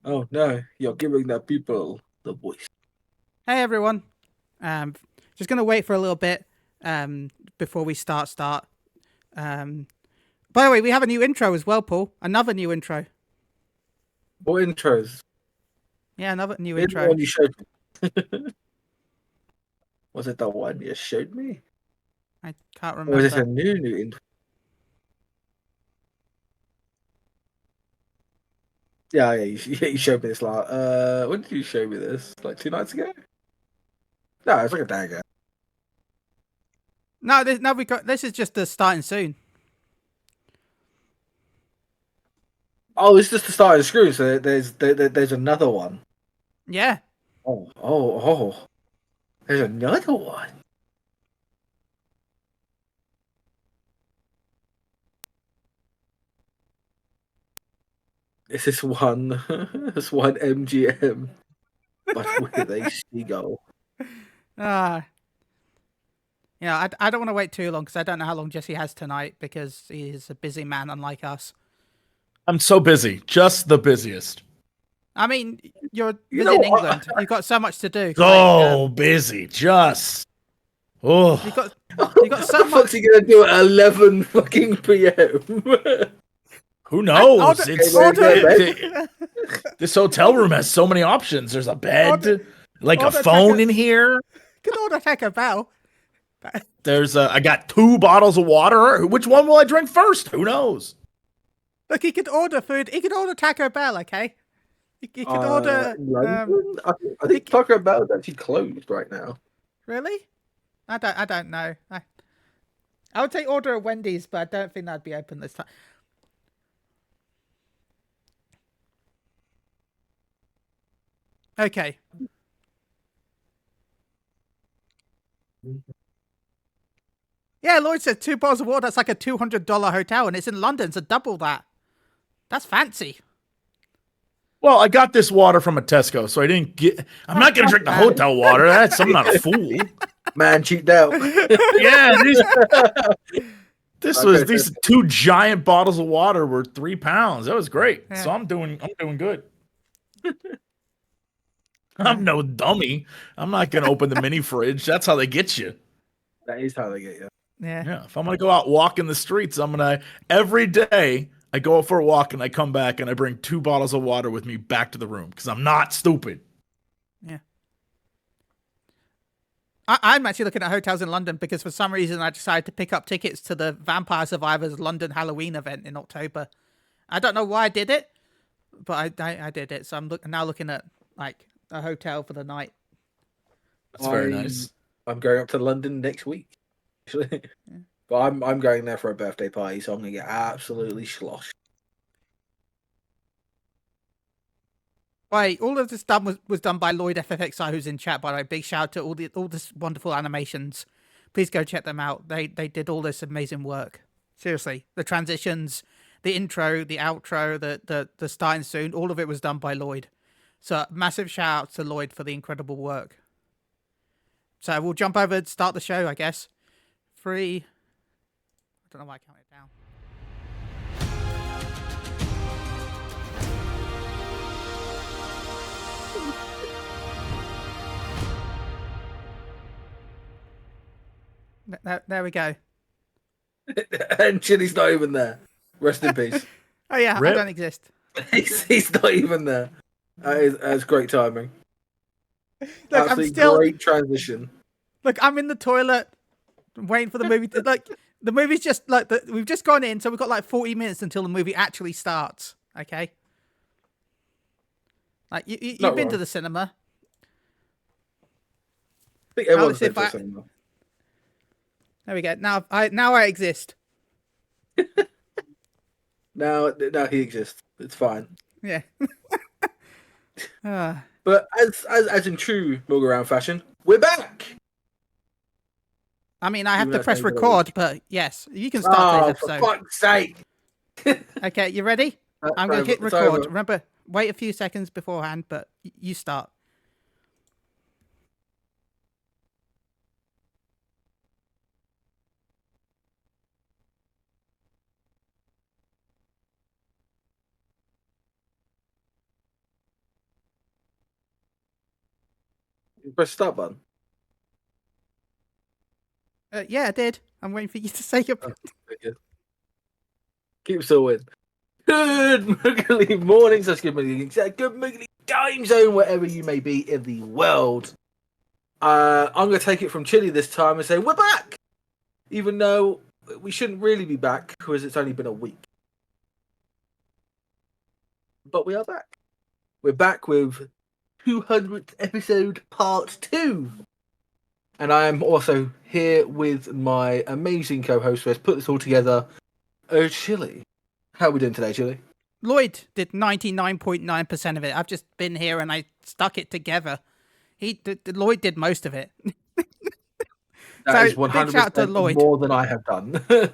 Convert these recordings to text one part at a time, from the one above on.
Oh no, you're giving the people the voice. Hey everyone. Um, just gonna wait for a little bit before we start. Um, by the way, we have a new intro as well, Paul. Another new intro. What intros? Yeah, another new Here's the intro. one you showed me. Was it the one you showed me? I can't Or is it remember. a new intro? Yeah, you showed me this last. When did you show me this? Like 2 nights ago? No, it's like a day ago. No, we got this is just the starting soon. Oh, it's just the start of the screw. So there's another one. Yeah. Oh. There's another one. Is this one? This one MGM, but with a seagull. Uh I don't want to wait too long because I don't know how long Jesse has tonight because he's a busy man unlike us. I'm so busy. Just the busiest. I mean, you're You know visiting what? England. You've got so much to do. So busy. Just. Oh. You've got What so the fuck's much. he gonna do at 11 fucking PM? Who knows? Order, It's order, this hotel room has so many options. There's a bed, Order- like a order phone Taco- in here. Can order Taco Bell. I got 2 bottles of water. Which one will I drink first? Who knows? Look, he could order food. He could order Taco Bell, okay? He could order. In London? I think he- Taco Bell is actually closed right now. Really? I don't know. I would say order a Wendy's, but I don't think that'd be open this time. Okay. Yeah, Lloyd said 2 bottles of water. That's like a $200 hotel, and it's in London, so double that. That's fancy. Well, I got this water from a Tesco, so I didn't get. I'm not gonna drink the hotel water. I'm not a fool. Man, cheaped out. Yeah, these 2 giant bottles of water were £3. That was great. Yeah. So I'm doing good. I'm no dummy. I'm not gonna open the mini fridge. That's how they get you. That is how they get you. Yeah. If I'm gonna go out walking the streets, every day I go out for a walk and I come back and I bring 2 bottles of water with me back to the room because I'm not stupid. Yeah. I'm actually looking at hotels in London because for some reason I decided to pick up tickets to the Vampire Survivors London Halloween event in October. I don't know why I did it, but I did it. So I'm now looking at like a hotel for the night. That's very nice. I'm going up to London next week, actually. Yeah. But I'm going there for a birthday party, so I'm gonna get absolutely sloshed. Right, all of this was done by Lloyd FFXI, who's in chat. By the way, big shout out to all this wonderful animations. Please go check them out. They did all this amazing work. Seriously, the transitions, the intro, the outro, the starting soon, all of it was done by Lloyd. So massive shout out to Lloyd for the incredible work. So we'll jump over and start the show, I guess. 3. I don't know why I counted it down. There we go. And Chili's not even there. Rest in peace. Oh yeah, Rip. I don't exist. He's not even there. That's great timing. Look, I'm still great transition. Look, I'm in the toilet, waiting for the movie. The movie's just we've just gone in, so we've got like 40 minutes until the movie actually starts. Okay. Like you've been to the cinema. I think everyone's been to the cinema. There we go. Now I exist. Now he exists. It's fine. Yeah. But as in true Milk Around fashion, we're back. I mean, I have to press record, but yes, you can start today's episode. For fuck's sake! Okay, you ready? I'm going to hit record. Remember, wait a few seconds beforehand, but you start. You press the start button. Yeah, I did. I'm waiting for you to say your. Oh, okay. Keep sawing. Good Moogly mornings, that's good Moogly. Good Moogly Game Zone, wherever you may be in the world. I'm going to take it from Chile this time and say we're back, even though we shouldn't really be back because it's only been a week. But we are back. We're back with 200th episode part 2. And I am also here with my amazing co-host who has put this all together, Chile. How are we doing today, Chile? Lloyd did 99.9% of it. I've just been here and I stuck it together. Lloyd did most of it. That is So, big shout out to 100% Lloyd. more than I have done. Do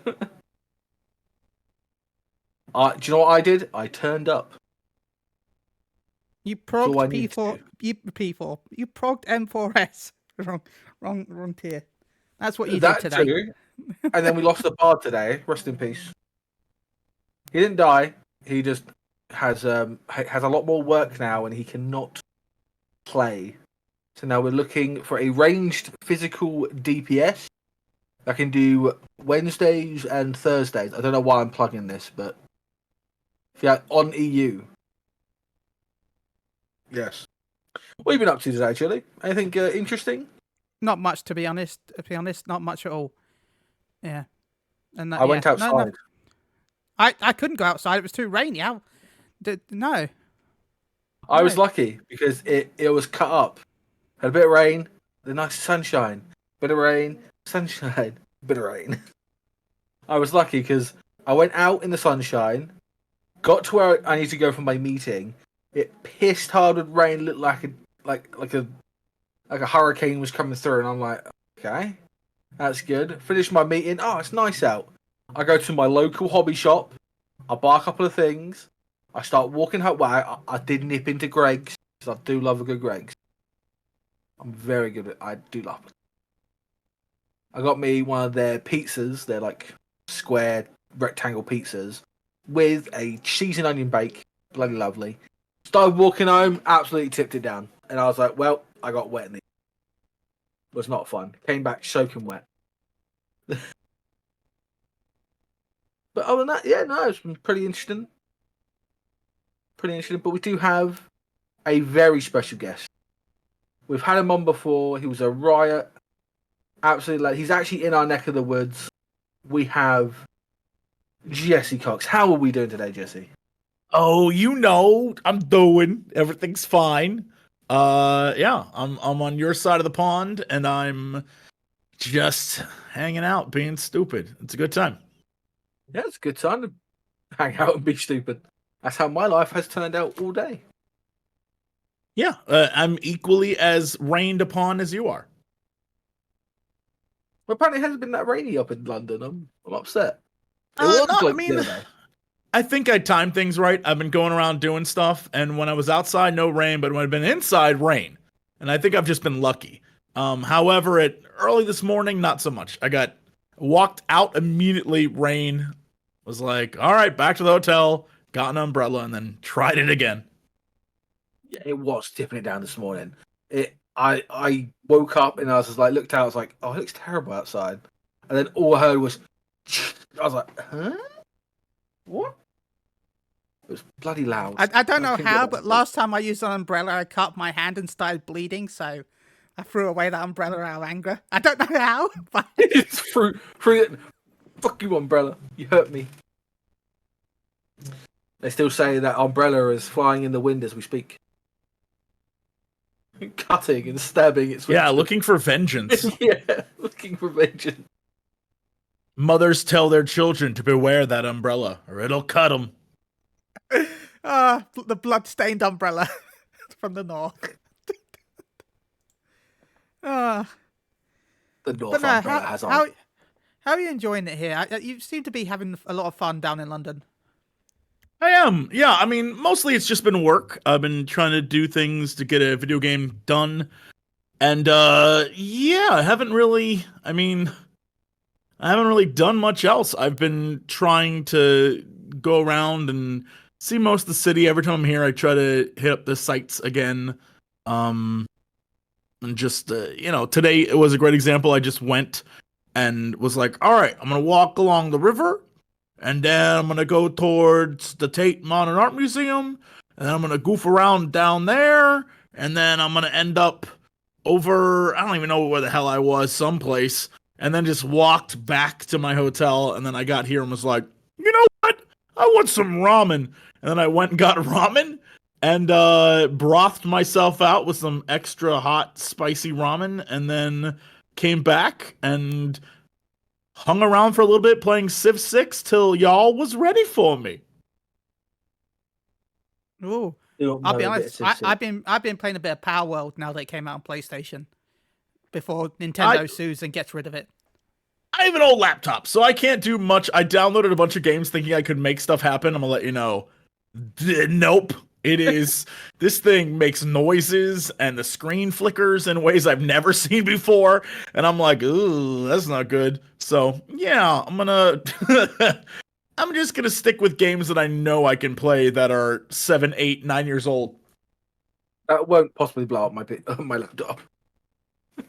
you know what I did? I turned up. You all I progged need P4. You progged M4S. Wrong tier. That's what you did That today. too. And then we lost the bard today. Rest in peace. He didn't die. He just has a lot more work now, and he cannot play. So now we're looking for a ranged physical DPS that can do Wednesdays and Thursdays. I don't know why I'm plugging this, but yeah, on EU. Yes. What have you been up to today, Chili? Anything interesting? Not much, to be honest. Not much at all. Yeah. And I went outside. No. I couldn't go outside. It was too rainy. No. I was lucky because it was cut up. Had a bit of rain, the nice sunshine. Bit of rain, sunshine, bit of rain. I was lucky because I went out in the sunshine, got to where I need to go for my meeting. It pissed hard with rain, looked like a hurricane was coming through, and I'm like, okay, that's good. Finished my meeting. Oh, it's nice out. I go to my local hobby shop. I buy a couple of things. I start walking home. Well, I did nip into Greg's because I do love a good Greg's. I'm very good at. I do love it. I got me one of their pizzas. They're like square rectangle pizzas with a cheese and onion bake. Bloody lovely. Started walking home. Absolutely tipped it down, and I was like, well, I got wet in the. It was not fun. Came back soaking wet. But other than that, yeah, no, it's been pretty interesting. Pretty interesting. But we do have a very special guest. We've had him on before. He was a riot. Absolutely. He's actually in our neck of the woods. We have Jesse Cox. How are we doing today, Jesse? Oh, I'm doing. Everything's fine. Yeah, I'm on your side of the pond, and I'm just hanging out, being stupid. It's a good time. Yeah, it's a good time to hang out and be stupid. That's how my life has turned out all day. Yeah, I'm equally as rained upon as you are. Well, apparently it hasn't been that rainy up in London. I'm upset. It was No, like I mean, the other day. I think I timed things right. I've been going around doing stuff, and when I was outside, no rain, but when I've been inside, rain. And I think I've just been lucky. However, early this morning, not so much. I got walked out immediately, rain. Was like, all right, back to the hotel, got an umbrella, and then tried it again. Yeah, it was tipping it down this morning. I woke up and I was just like, looked out, I was like, oh, it looks terrible outside. And then all I heard was, I was like, huh? What? It was bloody loud. I don't know how, but last time I used an umbrella, I cut my hand and started bleeding, so I threw away that umbrella out of anger. I don't know how, but It's through it. Fuck you, umbrella. You hurt me. They still say that umbrella is flying in the wind as we speak. Cutting and stabbing its Yeah, looking for vengeance. yeah, looking for vengeance. Mothers tell their children to beware that umbrella, or it'll cut them. the blood-stained umbrella from the north. The North umbrella has on. How are you enjoying it here? You seem to be having a lot of fun down in London. I am. Yeah, I mean, mostly it's just been work. I've been trying to do things to get a video game done. And, yeah, I haven't really done much else. I've been trying to go around and see most of the city. Every time I'm here, I try to hit up the sites again. And just, today it was a great example. I just went and was like, all right, I'm going to walk along the river, and then I'm going to go towards the Tate Modern Art Museum, and then I'm going to goof around down there, and then I'm going to end up over, I don't even know where the hell I was, someplace, and then just walked back to my hotel, and then I got here and was like, you know what? I want some ramen. And then I went and got ramen, and brothed myself out with some extra hot, spicy ramen, and then came back and hung around for a little bit playing Civ 6 till y'all was ready for me. Ooh. You don't I'll be know a bit honest. of Civ I've been playing a bit of Power World now that it came out on PlayStation. Before Nintendo sues and gets rid of it. I have an old laptop, so I can't do much. I downloaded a bunch of games thinking I could make stuff happen. I'm gonna let you know. Nope. It is. This thing makes noises and the screen flickers in ways I've never seen before. And I'm like, ooh, that's not good. So, yeah, I'm just gonna stick with games that I know I can play that are 7, 8, 9 years old. That won't possibly blow up my laptop.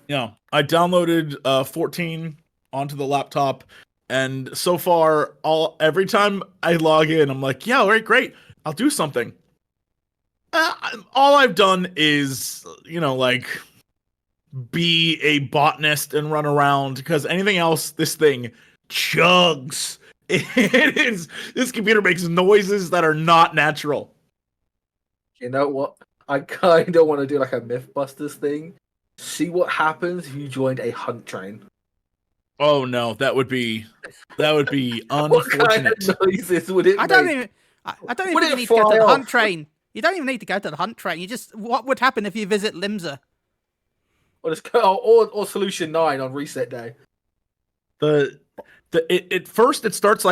Yeah, I downloaded 14 onto the laptop, and so far, every time I log in, I'm like, yeah, all right, great, I'll do something. All I've done is, be a botanist and run around, because anything else, this thing chugs. This computer makes noises that are not natural. You know what? I kind of want to do like a Mythbusters thing. See what happens if you joined a hunt train. Oh no, that would be unfortunate. What kind of noises would it I don't make? even think Would you it need to go to the fly hunt off? train. You don't even need to go to the hunt train. What would happen if you visit Limsa? Or Solution 9 on reset day. At first it starts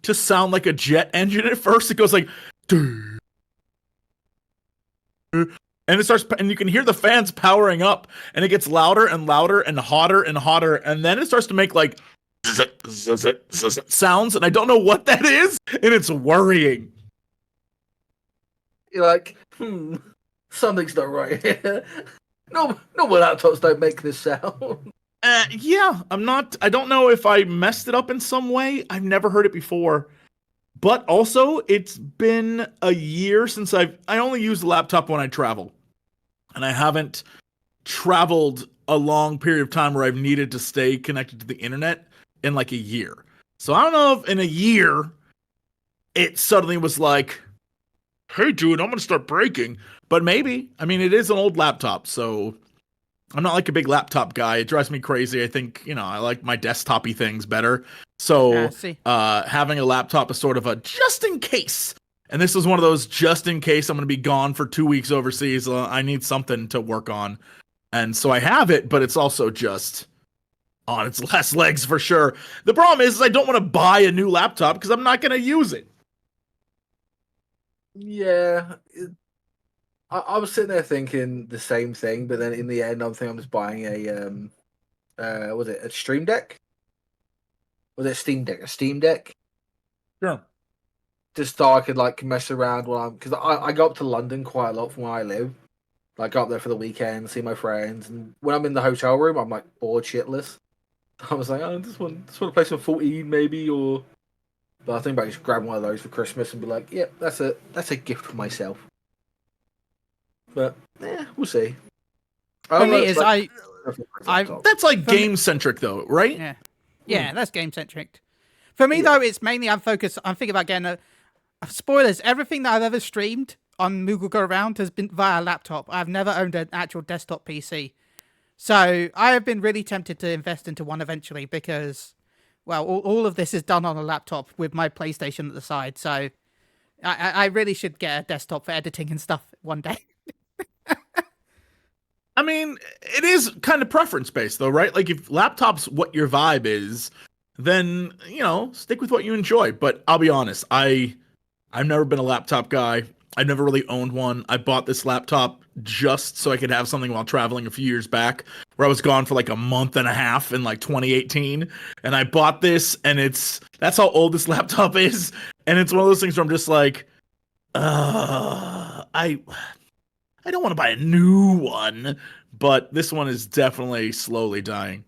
to sound like a jet engine at first. It goes like, and it starts, and you can hear the fans powering up, and it gets louder and louder and hotter and hotter, and then it starts to make like sounds, and I don't know what that is, and it's worrying. You're like, something's not right here. No more laptops don't make this sound. Yeah, I don't know if I messed it up in some way. I've never heard it before. But also, it's been a year since I only use the laptop when I travel. And I haven't traveled a long period of time where I've needed to stay connected to the internet in like a year. So I don't know if in a year, it suddenly was like, hey dude, I'm going to start breaking. But maybe. I mean, it is an old laptop, so I'm not like a big laptop guy. It drives me crazy. I think, I like my desktop-y things better. So having a laptop is sort of a just in case. And this is one of those just in case I'm going to be gone for 2 weeks overseas. I need something to work on. And so I have it, but it's also just on its last legs for sure. The problem is I don't want to buy a new laptop because I'm not going to use it. Yeah. I was sitting there thinking the same thing, but then in the end, I'm just buying was it a Stream Deck? Was it a Steam Deck? A Steam Deck? Sure. Just so I could like mess around because I go up to London quite a lot from where I live. Like go up there for the weekend, see my friends, and when I'm in the hotel room, I'm like bored shitless. I was like, I just want to play some 14 maybe, but I think about just grab one of those for Christmas and be like, yeah, that's a gift for myself. But we'll see. For me, is that's like game centric though, right? Yeah, that's game centric. For me though, it's mainly I'm thinking about getting spoilers. Everything that I've ever streamed on Moogle Go Around has been via laptop. I've never owned an actual desktop PC, so I have been really tempted to invest into one eventually because, well, all of this is done on a laptop with my PlayStation at the side. So I really should get a desktop for editing and stuff one day. I mean, it is kind of preference based though, right? Like if laptop's what your vibe is, then, stick with what you enjoy. But I'll be honest, I've never been a laptop guy. I've never really owned one. I bought this laptop just so I could have something while traveling a few years back where I was gone for like a month and a half in like 2018. And I bought this and that's how old this laptop is. And it's one of those things where I'm just like, I don't want to buy a new one, but this one is definitely slowly dying.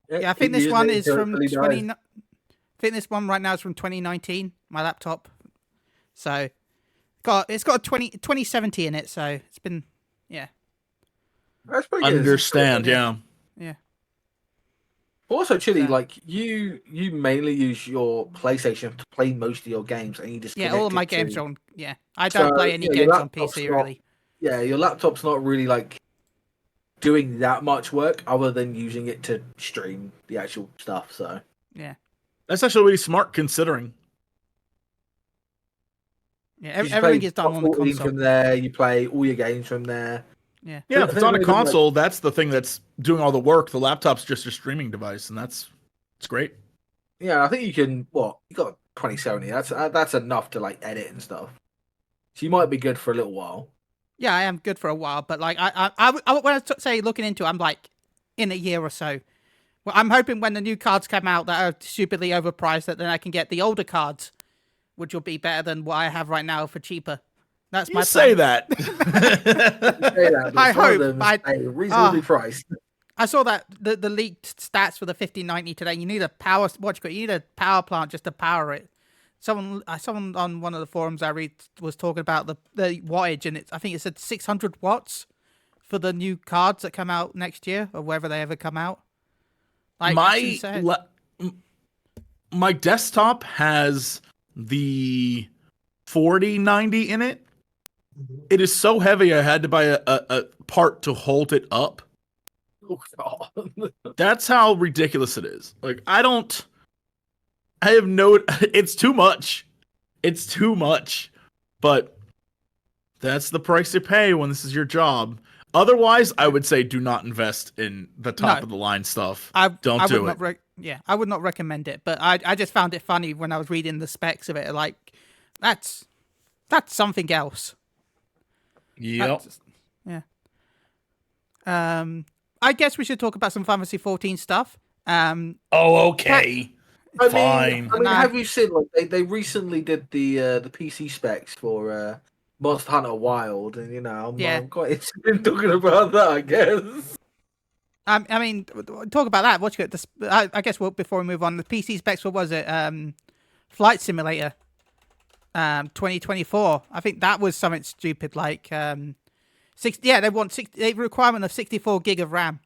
Yeah, I think this one is from 20. I think this one right now is from 2019. My laptop, so it's got a 2070 in it. So it's been, yeah. That's pretty good. Understand, yeah. Yeah. Also, Chili, like you mainly use your PlayStation to play most of your games, and you just all of my games are on. Yeah, I don't play any games on PC really. Yeah, your laptop's not really like doing that much work other than using it to stream the actual stuff. So yeah, that's actually really smart considering. Yeah, everything is done on the console. From there, you play all your games from there. Yeah, if it's on a console, that's the thing that's doing all the work. The laptop's just a streaming device, and it's great. Yeah, I think you can. You got 2070. That's enough to like edit and stuff. So you might be good for a little while. Yeah, I am good for a while, but like I when I say looking into it, I'm like in a year or so. Well, I'm hoping when the new cards come out that are stupidly overpriced, that then I can get the older cards, which will be better than what I have right now for cheaper. That's my plan. Say that. I hope. Reasonably priced. I saw that the leaked stats for the 5090 today. You need a power. You need a power plant just to power it. Someone on one of the forums I read was talking about the wattage, and I think it said 600 watts for the new cards that come out next year, or wherever they ever come out. Like, my desktop has the 4090 in it. It is so heavy I had to buy a part to hold it up. Oh God. That's how ridiculous it is. Like it's too much. It's too much. But that's the price you pay when this is your job. Otherwise, I would say do not invest in the top of the line stuff. Don't do it. I would not recommend it. But I just found it funny when I was reading the specs of it. Like, that's something else. Yep. Yeah. I guess we should talk about some Fantasy 14 stuff. Okay. Fine. I mean, have you seen they recently did the PC specs for Monster Hunter Wild, and I'm quite interested in talking about that. I guess. I mean, talk about that. What's good? I guess before we move on, the PC specs. What was it? Flight Simulator. 2024. I think that was something stupid like they want a requirement of 64 gig of RAM.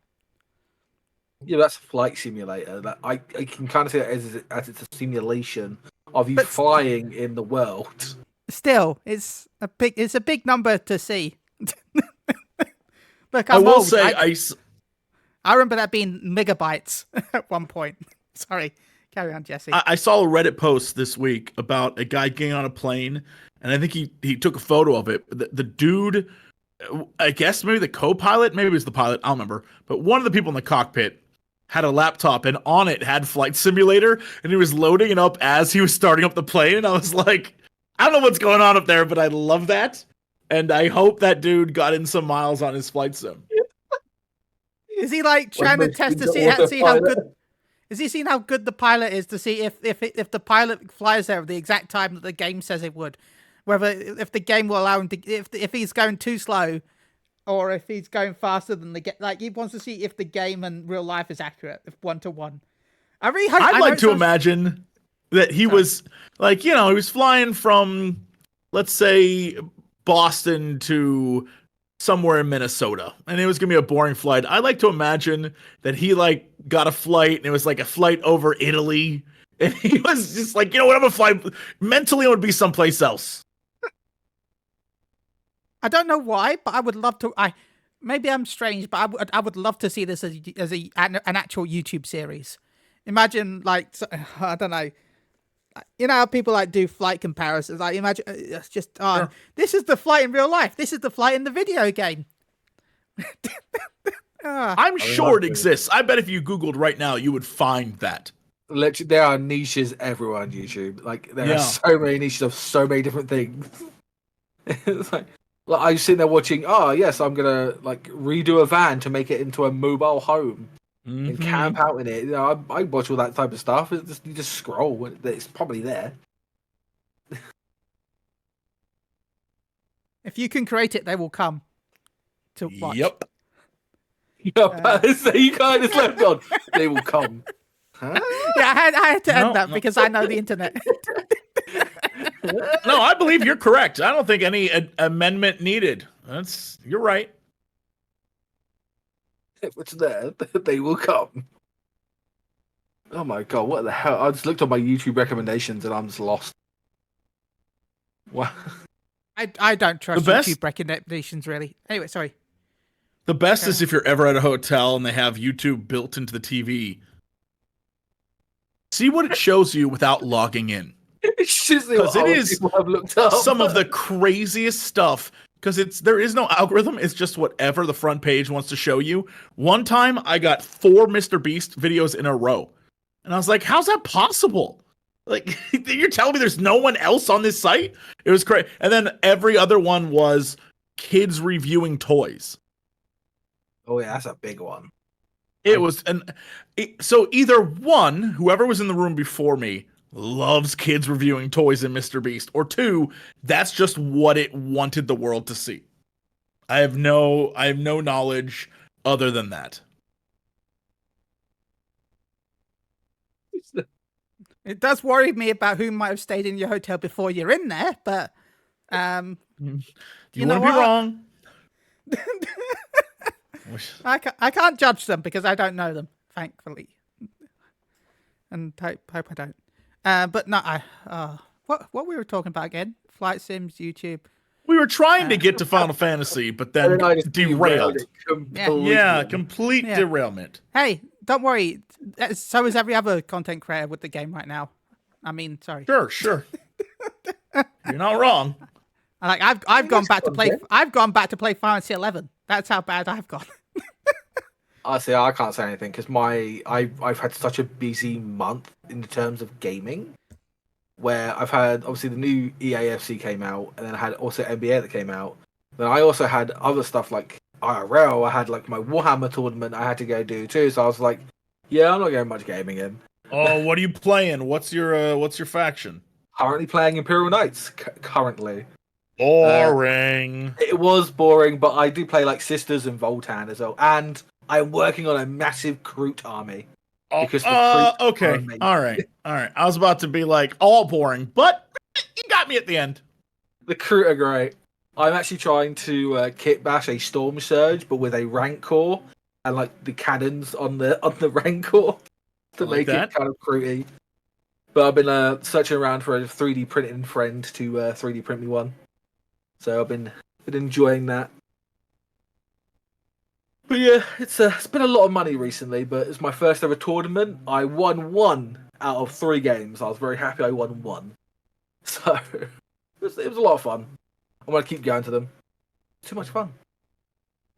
Yeah, that's a flight simulator. That I can kind of see that as it's a simulation of you flying in the world. Still, it's a big number to see. Look, I will say I remember that being megabytes at one point. Sorry. Carry on, Jesse. I saw a Reddit post this week about a guy getting on a plane, and I think he took a photo of it. The dude, I guess maybe the co-pilot, maybe it was the pilot, I don't remember, but one of the people in the cockpit had a laptop, and on it had Flight Simulator, and he was loading it up as he was starting up the plane, and I was like, I don't know what's going on up there, but I love that, and I hope that dude got in some miles on his flight sim. Is he like trying to test to see how good... Is he seeing how good the pilot is to see if the pilot flies there at the exact time that the game says it would, whether if the game will allow him to if he's going too slow, or if he's going faster than the game. Like, he wants to see if the game and real life is accurate, if 1-to-1. I really hope. I'd like to imagine that he was like, he was flying from, let's say, Boston to somewhere in Minnesota, and it was gonna be a boring flight. I like to imagine that he got a flight, and it was like a flight over Italy, and he was just like, I'm gonna fly. Mentally, it would be someplace else. I don't know why, but I would love to. Maybe I'm strange, but I would love to see this as an actual YouTube series. Imagine, I don't know. You know how people do flight comparisons? Like, imagine it's just sure. This is the flight in real life. This is the flight in the video game. I'm sure it exists. I bet if you Googled right now, you would find that. Literally, there are niches everywhere on YouTube. There are so many niches of so many different things. It's like I was sitting there watching. Oh yes, I'm gonna redo a van to make it into a mobile home. Mm-hmm. And camp out in it. I watch all that type of stuff. You just scroll. It's probably there. If you can create it, they will come to watch. Yep. So you kind of left on. They will come. Huh? Yeah, I had to No, end that no. because I know the internet. No, I believe you're correct. I don't think any amendment needed. You're right. If it's there, they will come. Oh my god, what the hell? I just looked on my YouTube recommendations and I'm just lost. Wow. I don't trust The best- YouTube recommendations really. Anyway, sorry. The best is if you're ever at a hotel and they have YouTube built into the TV. See what it shows you without logging in. It's just Because it is people have looked up. some of the craziest stuff. Because there is no algorithm. It's just whatever the front page wants to show you. One time I got 4 Mr. Beast videos in a row. And I was like, how's that possible? Like, you're telling me there's no one else on this site? It was crazy. And then every other one was kids reviewing toys. Oh yeah, that's a big one. It was so either one, whoever was in the room before me loves kids reviewing toys in Mr. Beast, or 2, that's just what it wanted the world to see. I have no knowledge other than that. It does worry me about who might have stayed in your hotel before you're in there, but You know wouldn't be what? wrong. I can't judge them because I don't know them, thankfully, and hope I don't. But no, what we were talking about again? Flight sims, YouTube. We were trying to get to Final Fantasy, but then I just derailed. it completely. Yeah, complete derailment. Hey, don't worry. So is every other content creator with the game right now. I mean, sorry. Sure. You're not wrong. Like I've gone back to play. I've gone back to play Final Fantasy 11. That's how bad I've gone. Honestly, I can't say anything because I've had such a busy month in terms of gaming, where I've had obviously the new EAFC came out, and then I had also NBA that came out. Then I also had other stuff like IRL. I had like my Warhammer tournament I had to go do too. So I was like, yeah, I'm not getting much gaming in. Oh, what are you playing? What's your faction? Currently playing Imperial Knights. Currently, Boring. it was boring, but I do play like Sisters and Voltan as well, and I'm working on a massive Kroot army. Because Okay. All right. I was about to be like, all boring, but you got me at the end. The Kroot are great. I'm actually trying to kit bash a Storm Surge, but with a Rancor and like the cannons on the Rancor to make it kind of Krooty. But I've been searching around for a 3D printing friend to 3D print me one. So I've been enjoying that. But yeah, it's been a lot of money recently, but it's my first ever tournament. I won 1 out of 3 games. I was very happy I won 1. So it was a lot of fun. I'm going to keep going to them. It's too much fun.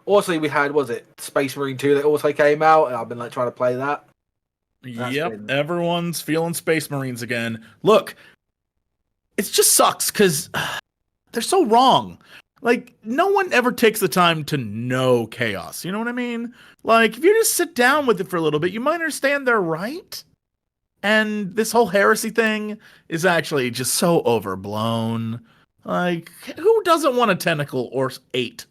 Also, we had, Space Marine 2 that also came out, and I've been like trying to play that. Everyone's feeling Space Marines again. Look, it just sucks because they're so wrong. Like, no one ever takes the time to know chaos. You know what I mean? Like, if you just sit down with it for a little bit, you might understand they're right. And this whole heresy thing is actually just so overblown. Like, who doesn't want a tentacle or 8?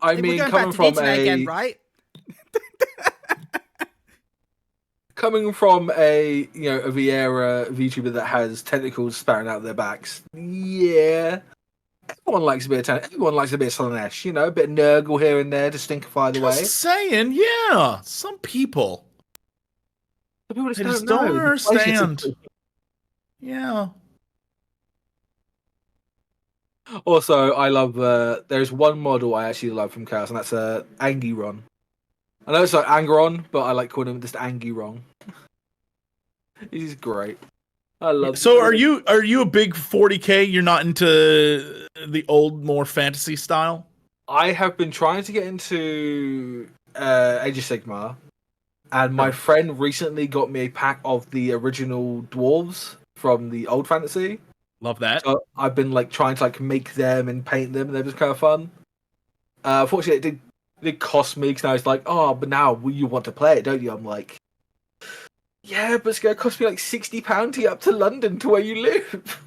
I mean, coming from again, right? Coming from a Vieira VTuber that has tentacles spouting out of their backs, yeah, everyone likes a bit of tentacle. Everyone likes a bit of Slaanesh, a bit of Nurgle here and there to stinkify the way. Just saying, yeah, some people. The people just don't understand. Yeah. Also, I love. There's one model I actually love from Chaos, and that's Angiron. I know it's like Angeron, but I like calling him just Angiron. He's great. I love. So, are you a big 40K? You're not into the old, more fantasy style? I have been trying to get into Age of Sigmar, and my friend recently got me a pack of the original dwarves from the old fantasy. Love that. So I've been like trying to like make them and paint them, and they're just kind of fun. Unfortunately, it did cost me because now it's like, oh, but now you want to play it, don't you? I'm like, yeah, but it's gonna cost me like £60 to get up to London to where you live.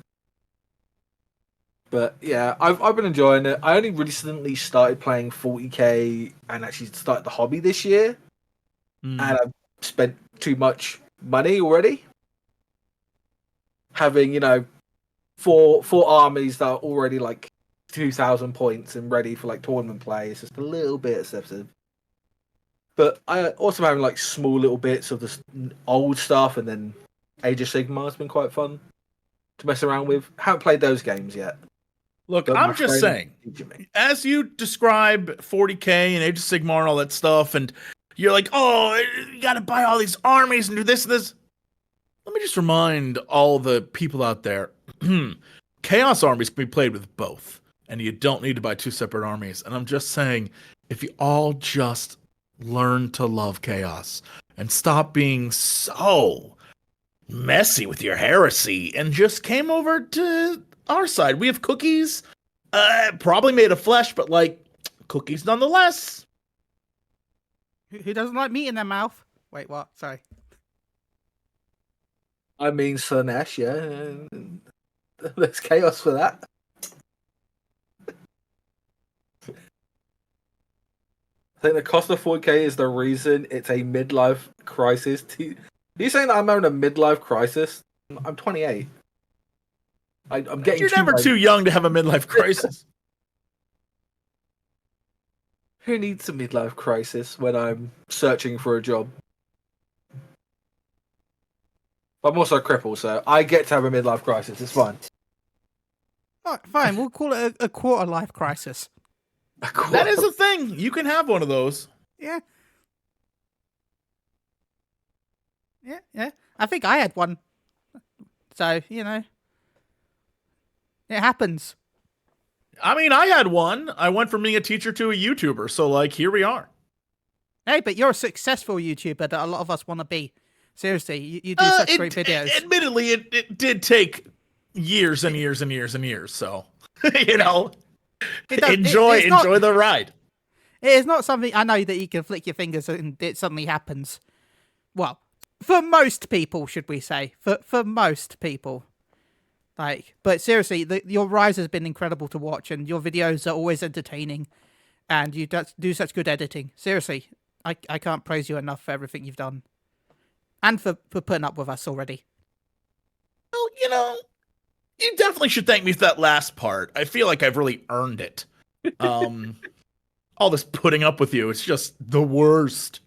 But yeah, I've been enjoying it. I only recently started playing 40k and actually started the hobby this year, and I've spent too much money already. Having four armies that are already like 2,000 points and ready for like tournament play is just a little bit excessive. But I also having like small little bits of this old stuff, and then Age of Sigmar has been quite fun to mess around with. Haven't played those games yet. Look, But I'm just saying, as you describe 40k and Age of Sigmar and all that stuff, and you're like, oh, you gotta buy all these armies and do this and this. Let me just remind all the people out there, Chaos armies can be played with both, and you don't need to buy two separate armies. And I'm just saying, if you all just learn to love Chaos and stop being so messy with your heresy and just came over to our side. We have cookies, probably made of flesh, but like cookies nonetheless. Who doesn't like meat in their mouth? Wait, what? Sorry. I mean, Slanesh, yeah. There's chaos for that. I think the cost of 4K is the reason it's a midlife crisis. Are you saying that I'm having a midlife crisis? I'm 28. I'm getting. You're never too young to have a midlife crisis. Who needs a midlife crisis when I'm searching for a job? I'm also a cripple, so I get to have a midlife crisis. It's fine. Oh, fine, we'll call it a quarter life crisis. That is a thing. You can have one of those. Yeah. Yeah. I think I had one. So, it happens. I mean, I had one. I went from being a teacher to a YouTuber, so like here we are. Hey, but you're a successful YouTuber that a lot of us want to be. Seriously, you do such great videos. Admittedly, it did take years and years and years and years, so enjoy the ride. It is not something I know that you can flick your fingers and it suddenly happens. Well, for most people, should we say? For most people. But seriously, your rise has been incredible to watch, and your videos are always entertaining, and you do such good editing. Seriously, I can't praise you enough for everything you've done, and for putting up with us already. Well, you definitely should thank me for that last part. I feel like I've really earned it. All this putting up with you, it's just the worst.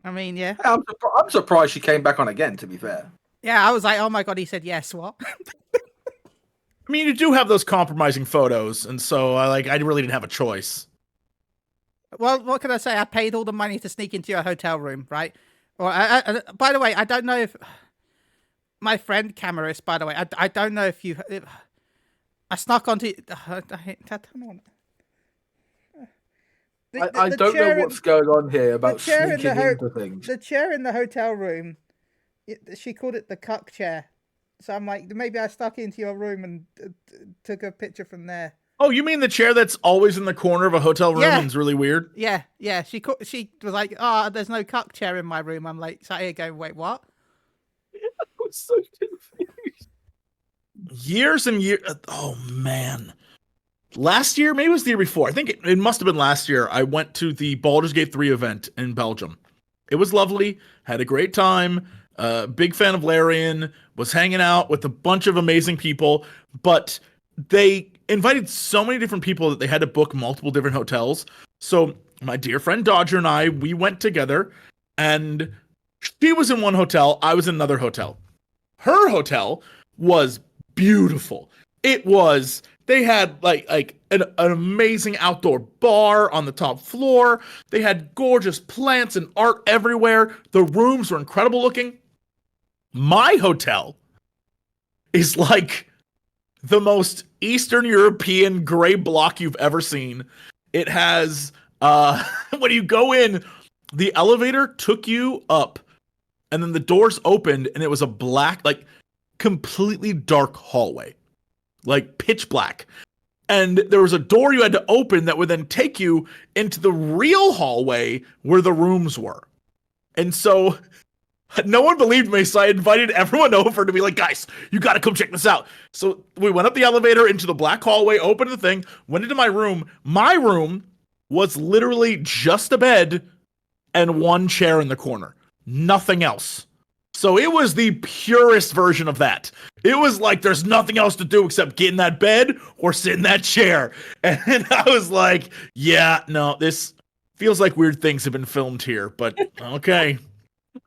I mean, yeah. I'm surprised she came back on again, to be fair. Yeah, I was like, oh my god, he said yes, what? I mean, you do have those compromising photos, and so I really didn't have a choice. Well, what can I say? I paid all the money to sneak into your hotel room, right? Or by the way, I don't know if my friend Cameras. By the way, I don't know if I snuck onto. I don't know what's going on here about sneaking into things. The chair in the hotel room, she called it the cuck chair. So I'm like, maybe I stuck into your room and took a picture from there. Oh, you mean the chair that's always in the corner of a hotel room and is really weird? Yeah. She was like, oh, there's no cuck chair in my room. I'm like, sat here going, wait, what? I was so confused. Years and years. Oh, man. Last year, maybe it was the year before. I think it must have been last year. I went to the Baldur's Gate 3 event in Belgium. It was lovely. Had a great time. Big fan of Larian, was hanging out with a bunch of amazing people, but they invited so many different people that they had to book multiple different hotels. So my dear friend Dodger and I, we went together, and she was in one hotel, I was in another hotel. Her hotel was beautiful. They had like an amazing outdoor bar on the top floor. They had gorgeous plants and art everywhere. The rooms were incredible looking. My hotel is like the most Eastern European gray block you've ever seen. It has, when you go in, the elevator took you up, and then the doors opened, and it was a black, like, completely dark hallway. Like, pitch black. And there was a door you had to open that would then take you into the real hallway where the rooms were. And so No one believed me, so I invited everyone over to be like, guys, you gotta come check this out. So we went up the elevator into the black hallway, opened the thing, went into my room. My room was literally just a bed and one chair in the corner. Nothing else. So it was the purest version of that. It was like there's nothing else to do except get in that bed or sit in that chair. And I was like, yeah, no, this feels like weird things have been filmed here, but okay.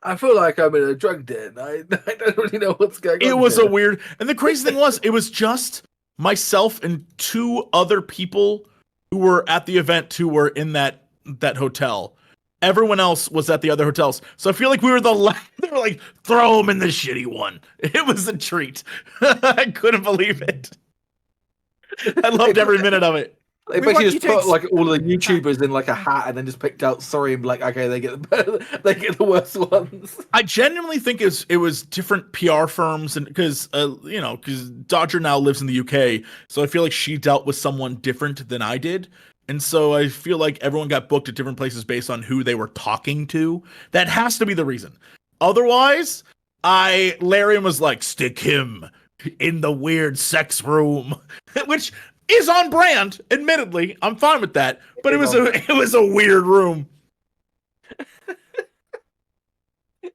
I feel like I'm in a drug den. I don't really know what's going on. It was here. a weird, and the crazy thing was, it was just myself and two other people who were at the event who were in that hotel. Everyone else was at the other hotels. So I feel like we were they were like, throw them in the shitty one. It was a treat. I couldn't believe it. I loved every minute of it. They basically just put like all of the YouTubers in like a hat and then just picked out sorry and be like, okay, they get the worst ones. I genuinely think it was different PR firms, and because because Dodger now lives in the UK, so I feel like she dealt with someone different than I did. And so I feel like everyone got booked at different places based on who they were talking to. That has to be the reason. Otherwise, Larian was like, stick him in the weird sex room, which is on brand. Admittedly, I'm fine with that. But it was a weird room.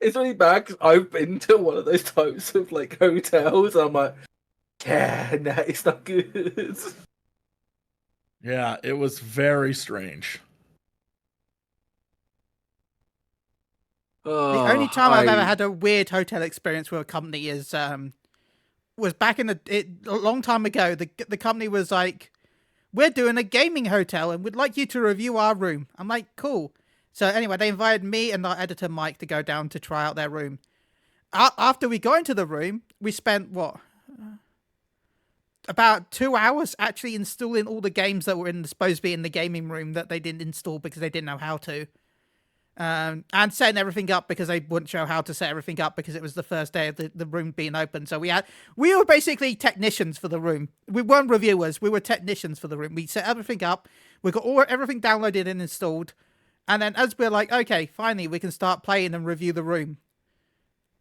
It's really bad because I've been to one of those types of like hotels. And I'm like, yeah, no, it's not good. Yeah, it was very strange. The only time I've ever had a weird hotel experience with a company is was back in a long time ago. The company was like, we're doing a gaming hotel and we'd like you to review our room. I'm like, cool. So anyway, they invited me and our editor Mike to go down to try out their room. After we got into the room, we spent about 2 hours actually installing all the games that were supposed to be in the gaming room that they didn't install because they didn't know how to. And setting everything up because they wouldn't show how to set everything up because it was the first day of the room being open. So we were basically technicians for the room. We weren't reviewers. We were technicians for the room. We set everything up. We got everything downloaded and installed. And then as we're like, okay, finally we can start playing and review the room.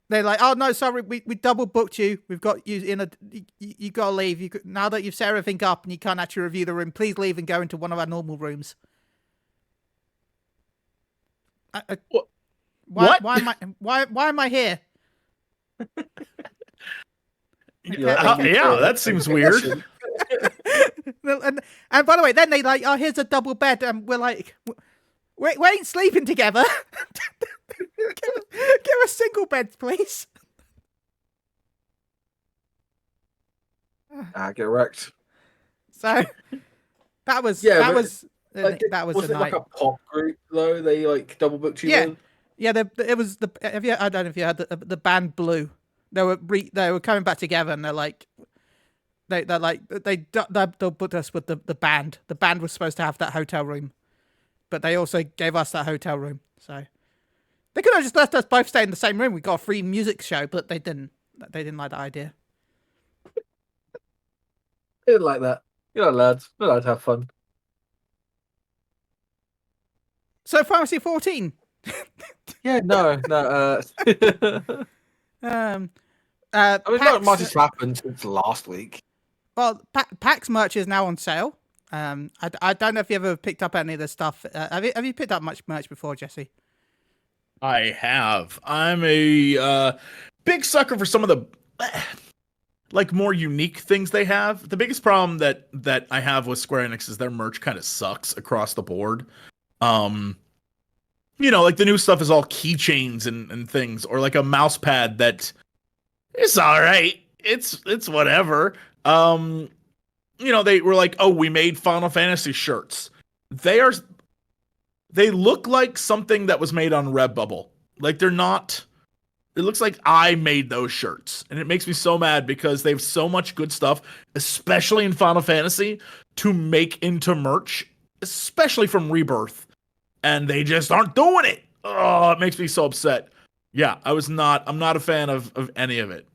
They're like, oh no, sorry, we double booked you. We've got you you got to leave. Now that you've set everything up and you can't actually review the room, please leave and go into one of our normal rooms. Why am I here? Yeah, that seems weird. and by the way, then they like, oh, here's a double bed, and we're like, we ain't sleeping together. Give us single beds, please. Get wrecked. So that was was the it night. Like a pop group though? They like double booked you. Yeah, it was the. I don't know if you had the band Blue. They were coming back together, and they're like, they booked us with the band. The band was supposed to have that hotel room, but they also gave us that hotel room. So they could have just left us both stay in the same room. We got a free music show, but they didn't. They didn't like the idea. They didn't like that. You know, lads, we like to have fun. So Pharmacy 14. Yeah, no. I mean, not much has happened since last week. Well, PAX merch is now on sale. I don't know if you ever picked up any of the stuff. Have you picked up much merch before, Jesse? I have. I'm a big sucker for some of the like more unique things they have. The biggest problem that I have with Square Enix is their merch kind of sucks across the board. Like the new stuff is all keychains and things, or like a mouse pad that it's all right. It's whatever. They were like, oh, we made Final Fantasy shirts. They look like something that was made on Redbubble. Like they're not. It looks like I made those shirts, and it makes me so mad because they have so much good stuff, especially in Final Fantasy, to make into merch, especially from Rebirth, and they just aren't doing it. Oh, it makes me so upset. Yeah, I'm not a fan of any of it.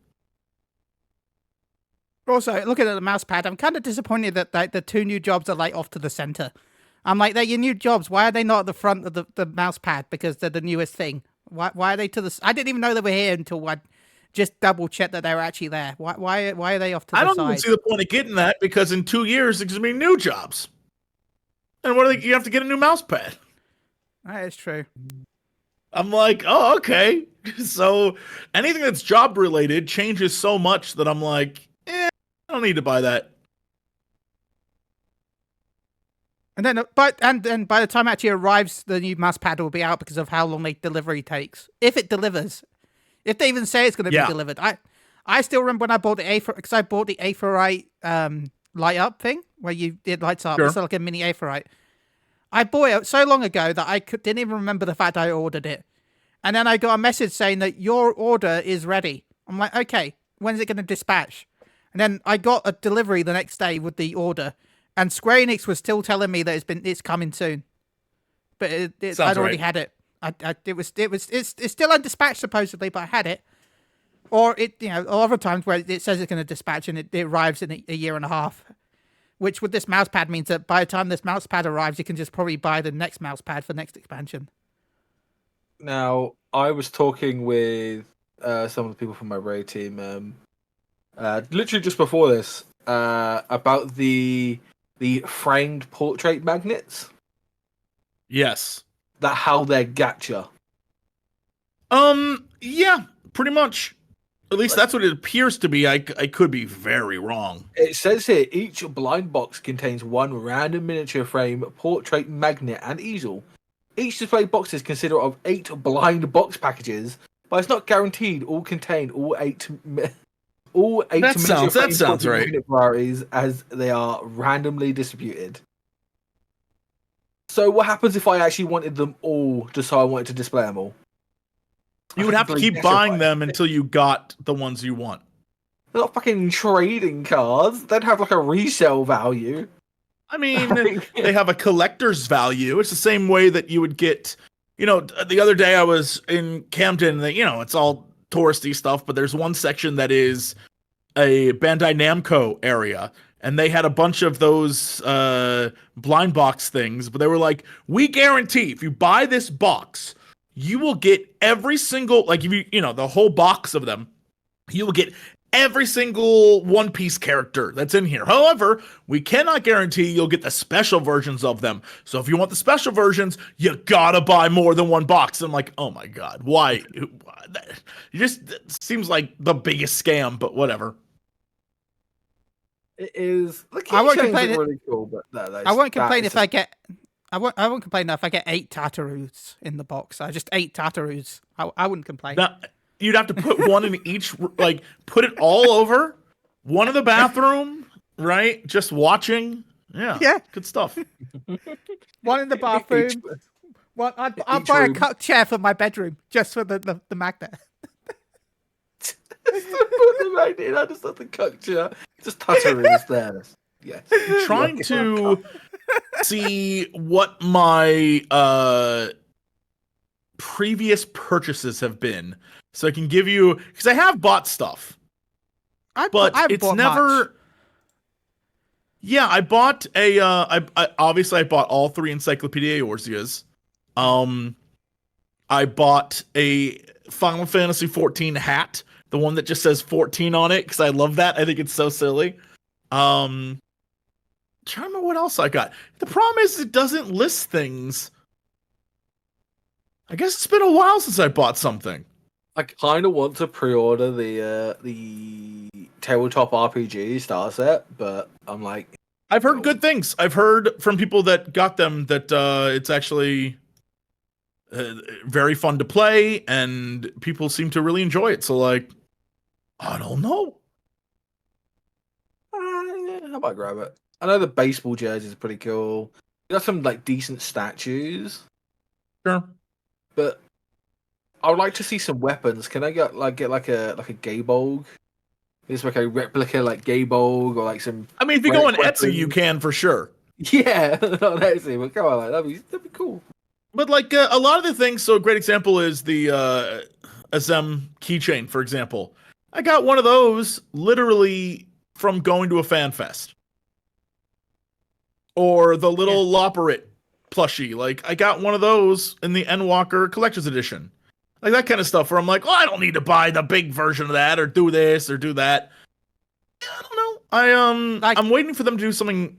Also, looking at the mouse pad, I'm kind of disappointed that the two new jobs are like off to the center. I'm like, they're your new jobs. Why are they not at the front of the mouse pad? Because they're the newest thing. Why are they to the? I didn't even know they were here until I just double checked that they were actually there. Why are they off to the side? I don't even see the point of getting that because in 2 years there's gonna be new jobs. And what are they, you have to get a new mouse pad. That is true. I'm like, oh, okay. So anything that's job related changes so much that I'm like, I don't need to buy that. And then, then by the time it actually arrives, the new mouse pad will be out because of how long the delivery takes. If it delivers, if they even say it's going to be delivered, I still remember when I bought the because I bought the A4 light up thing where it lights up. Sure. It's like a mini A4. I bought it so long ago that I didn't even remember the fact I ordered it, and then I got a message saying that your order is ready. I'm like, okay, when's it going to dispatch? And then I got a delivery the next day with the order. And Square Enix was still telling me that it's coming soon, but I'd already had it. It's still undispatched supposedly, but I had it. Or a lot of times where it says it's going to dispatch and it arrives in a year and a half, which with this mouse pad means that by the time this mouse pad arrives, you can just probably buy the next mouse pad for next expansion. Now, I was talking with some of the people from my raid team, literally just before this, about the framed portrait magnets. Yes. How they're gacha. Yeah, pretty much. At least that's what it appears to be. I could be very wrong. It says here, each blind box contains one random miniature frame, portrait magnet, and easel. Each display box is consisted of 8 blind box packages, but it's not guaranteed all contain all 8 that sounds right. Unit varieties as they are randomly distributed. So what happens if I actually wanted them all just so I wanted to display them all? You would have to keep buying them until you got the ones you want. They're not fucking trading cards. They'd have like a resale value. I mean, they have a collector's value. It's the same way that you would get, the other day I was in Camden, it's all touristy stuff, but there's one section that is a Bandai Namco area, and they had a bunch of those blind box things, but they were like, we guarantee if you buy this box, you will get every single, like, if the whole box of them, you will get every single One Piece character that's in here. However, we cannot guarantee you'll get the special versions of them. So if you want the special versions, you gotta buy more than one box. And I'm like, oh my god, why? It just seems like the biggest scam, but whatever. It is. I won't complain. Really cool, but I won't complain if I get. I won't complain if I get 8 Tataroos in the box. I just 8 Tataroos. I wouldn't complain. Now, you'd have to put one in each, like, put it all over. One in the bathroom, right? Just watching. Yeah. Good stuff. One in the bathroom. I'll buy a cut chair for my bedroom just for the magnet. I just thought the cut chair. Just Tataroos there. Yes. I'm trying to see what my previous purchases have been, so I can give you, because I have bought stuff, but it's never. Much. Yeah, I bought a. Obviously I bought all 3 Encyclopedia Eorzeas. I bought a Final Fantasy 14 hat, the one that just says 14 on it, because I love that. I think it's so silly. Trying to remember what else I got. The problem is it doesn't list things. I guess it's been a while since I bought something. I kind of want to pre-order the tabletop RPG Star Set, but I'm like, I've heard good things. I've heard from people that got them that it's actually very fun to play, and people seem to really enjoy it. So, like, I don't know. I might grab it. I know the baseball jerseys are pretty cool. You got some like decent statues. Sure. But I would like to see some weapons. Can I get like a Gaybolg? It's like a replica like Gaybolg or like some. I mean, if you go on Etsy, you can for sure. Yeah, on Etsy. But come on, like, that'd be cool. But like a lot of the things. So a great example is the Azem keychain, for example. I got one of those literally from going to a fan fest. Or the little Loperit plushie. Like, I got one of those in the Endwalker Collector's Edition. Like that kind of stuff where I'm like, oh, I don't need to buy the big version of that or do this or do that. Yeah, I don't know. I'm waiting for them to do something,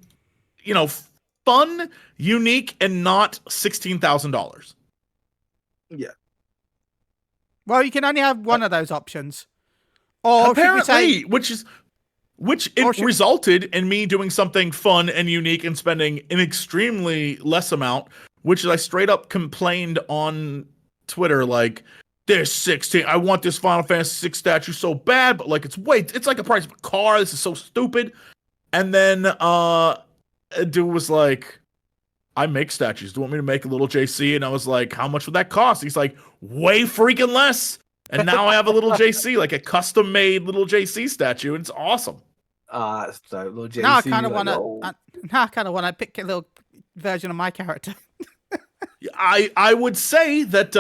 fun, unique, and not $16,000. Yeah. Well, you can only have one of those options. Or Apparently, should we say, which it resulted in me doing something fun and unique and spending an extremely less amount, which I straight up complained on Twitter, like, there's 16. I want this Final Fantasy 6 statue so bad, but like it's like the price of a car. This is so stupid. And then a dude was like, I make statues. Do you want me to make a little JC? And I was like, how much would that cost? He's like, way freaking less. And now I have a little JC, like a custom made little JC statue, and it's awesome. That's dope. Little JC, now I kind of want to. Now I kind of want to pick a little version of my character. I would say that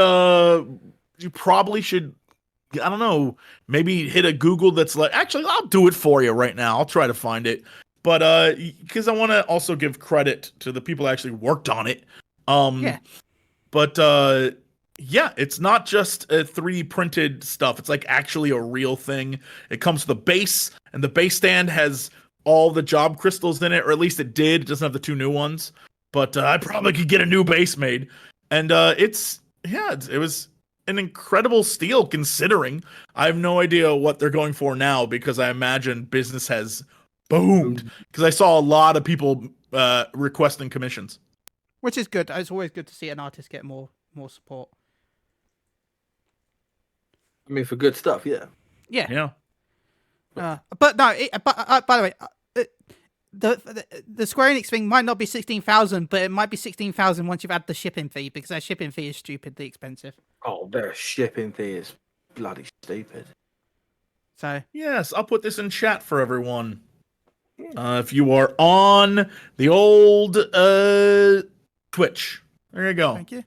you probably should, I don't know, maybe hit a Google that's like, actually, I'll do it for you right now. I'll try to find it. But because I want to also give credit to the people that actually worked on it. Yeah. But yeah, it's not just a 3D printed stuff. It's like actually a real thing. It comes with a base, and the base stand has all the job crystals in it, or at least it did. It doesn't have the 2 new ones. But I probably could get a new base made. And it was an incredible steal considering. I have no idea what they're going for now because I imagine business has boomed because I saw a lot of people requesting commissions. Which is good. It's always good to see an artist get more support. I mean, for good stuff, yeah. Yeah. But no. By the way, the Square Enix thing might not be 16,000, but it might be 16,000 once you've had the shipping fee because that shipping fee is stupidly expensive. Oh, their shipping fee is bloody stupid. So yes, I'll put this in chat for everyone. If you are on the old Twitch, there you go. Thank you.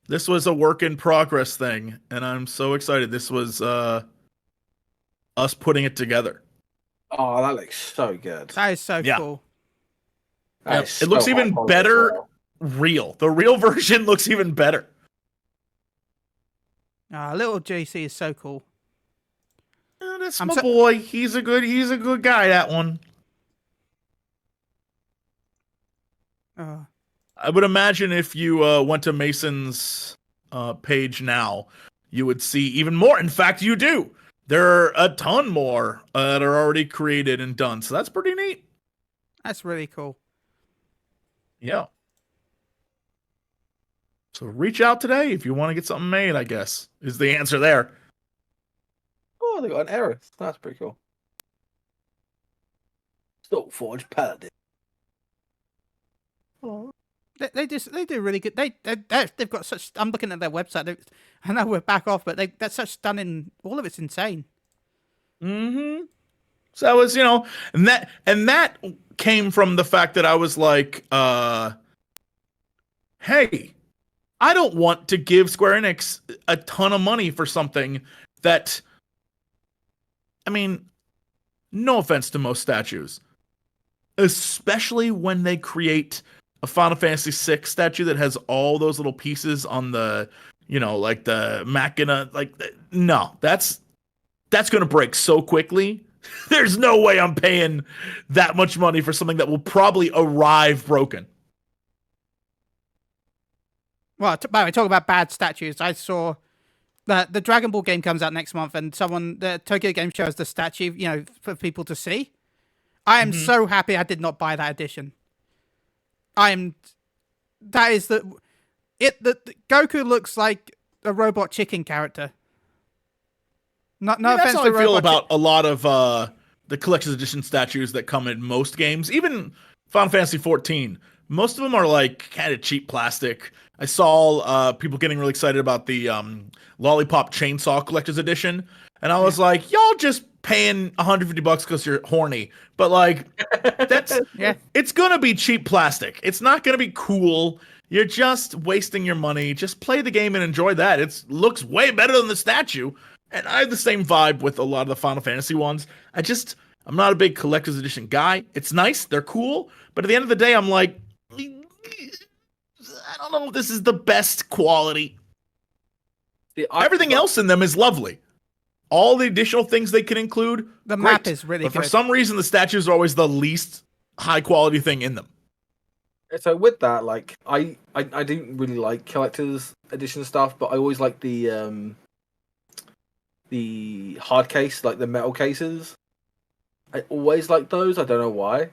This was a work in progress thing, and I'm so excited. This was us putting it together. Oh, that looks so good. That is so cool. It looks even better real. The real version looks even better. Little JC is so cool. Oh, that's my boy. He's a good guy, that one. I would imagine if you went to Mason's page now, you would see even more. In fact, you do. There are a ton more that are already created and done. So that's pretty neat. That's really cool. Yeah. So reach out today if you want to get something made, I guess, is the answer there. Oh, they got an error. That's pretty cool. Stoneforge Paladin. Oh. They do really good. They've got such. I'm looking at their website. I know we're back off, but that's such stunning. All of it's insane. Mm-hmm. So I was, and that came from the fact that I was like, hey, I don't want to give Square Enix a ton of money for something that, I mean, no offense to most statues, especially when they create a Final Fantasy VI statue that has all those little pieces on the, like the machina, no, that's going to break so quickly. There's no way I'm paying that much money for something that will probably arrive broken. Well, by the way, talk about bad statues. I saw that the Dragon Ball game comes out next month, and the Tokyo Game Show has the statue, for people to see. I am so happy I did not buy that edition. The Goku looks like a robot chicken character. No offense that's how to I feel about a lot of the collector's edition statues that come in most games, even Final Fantasy 14. Most of them are like kind of cheap plastic. I saw people getting really excited about the Lollipop Chainsaw collector's edition, and I was like, y'all just paying $150 because you're horny. But like, that's it's gonna be cheap plastic. It's not gonna be cool. You're just wasting your money. Just play the game and enjoy that. It looks way better than the statue. And I have the same vibe with a lot of the Final Fantasy ones. I'm not a big collector's edition guy. It's nice, they're cool, but at the end of the day, I'm like, I don't know if this is the best quality. Everything else in them is lovely. All the additional things they can include, The great. map is really but good. for some reason, the statues are always the least high quality thing in them. So with that, like I didn't really like collector's edition stuff, but I always like the hard case, like the metal cases. I always like those. I don't know why.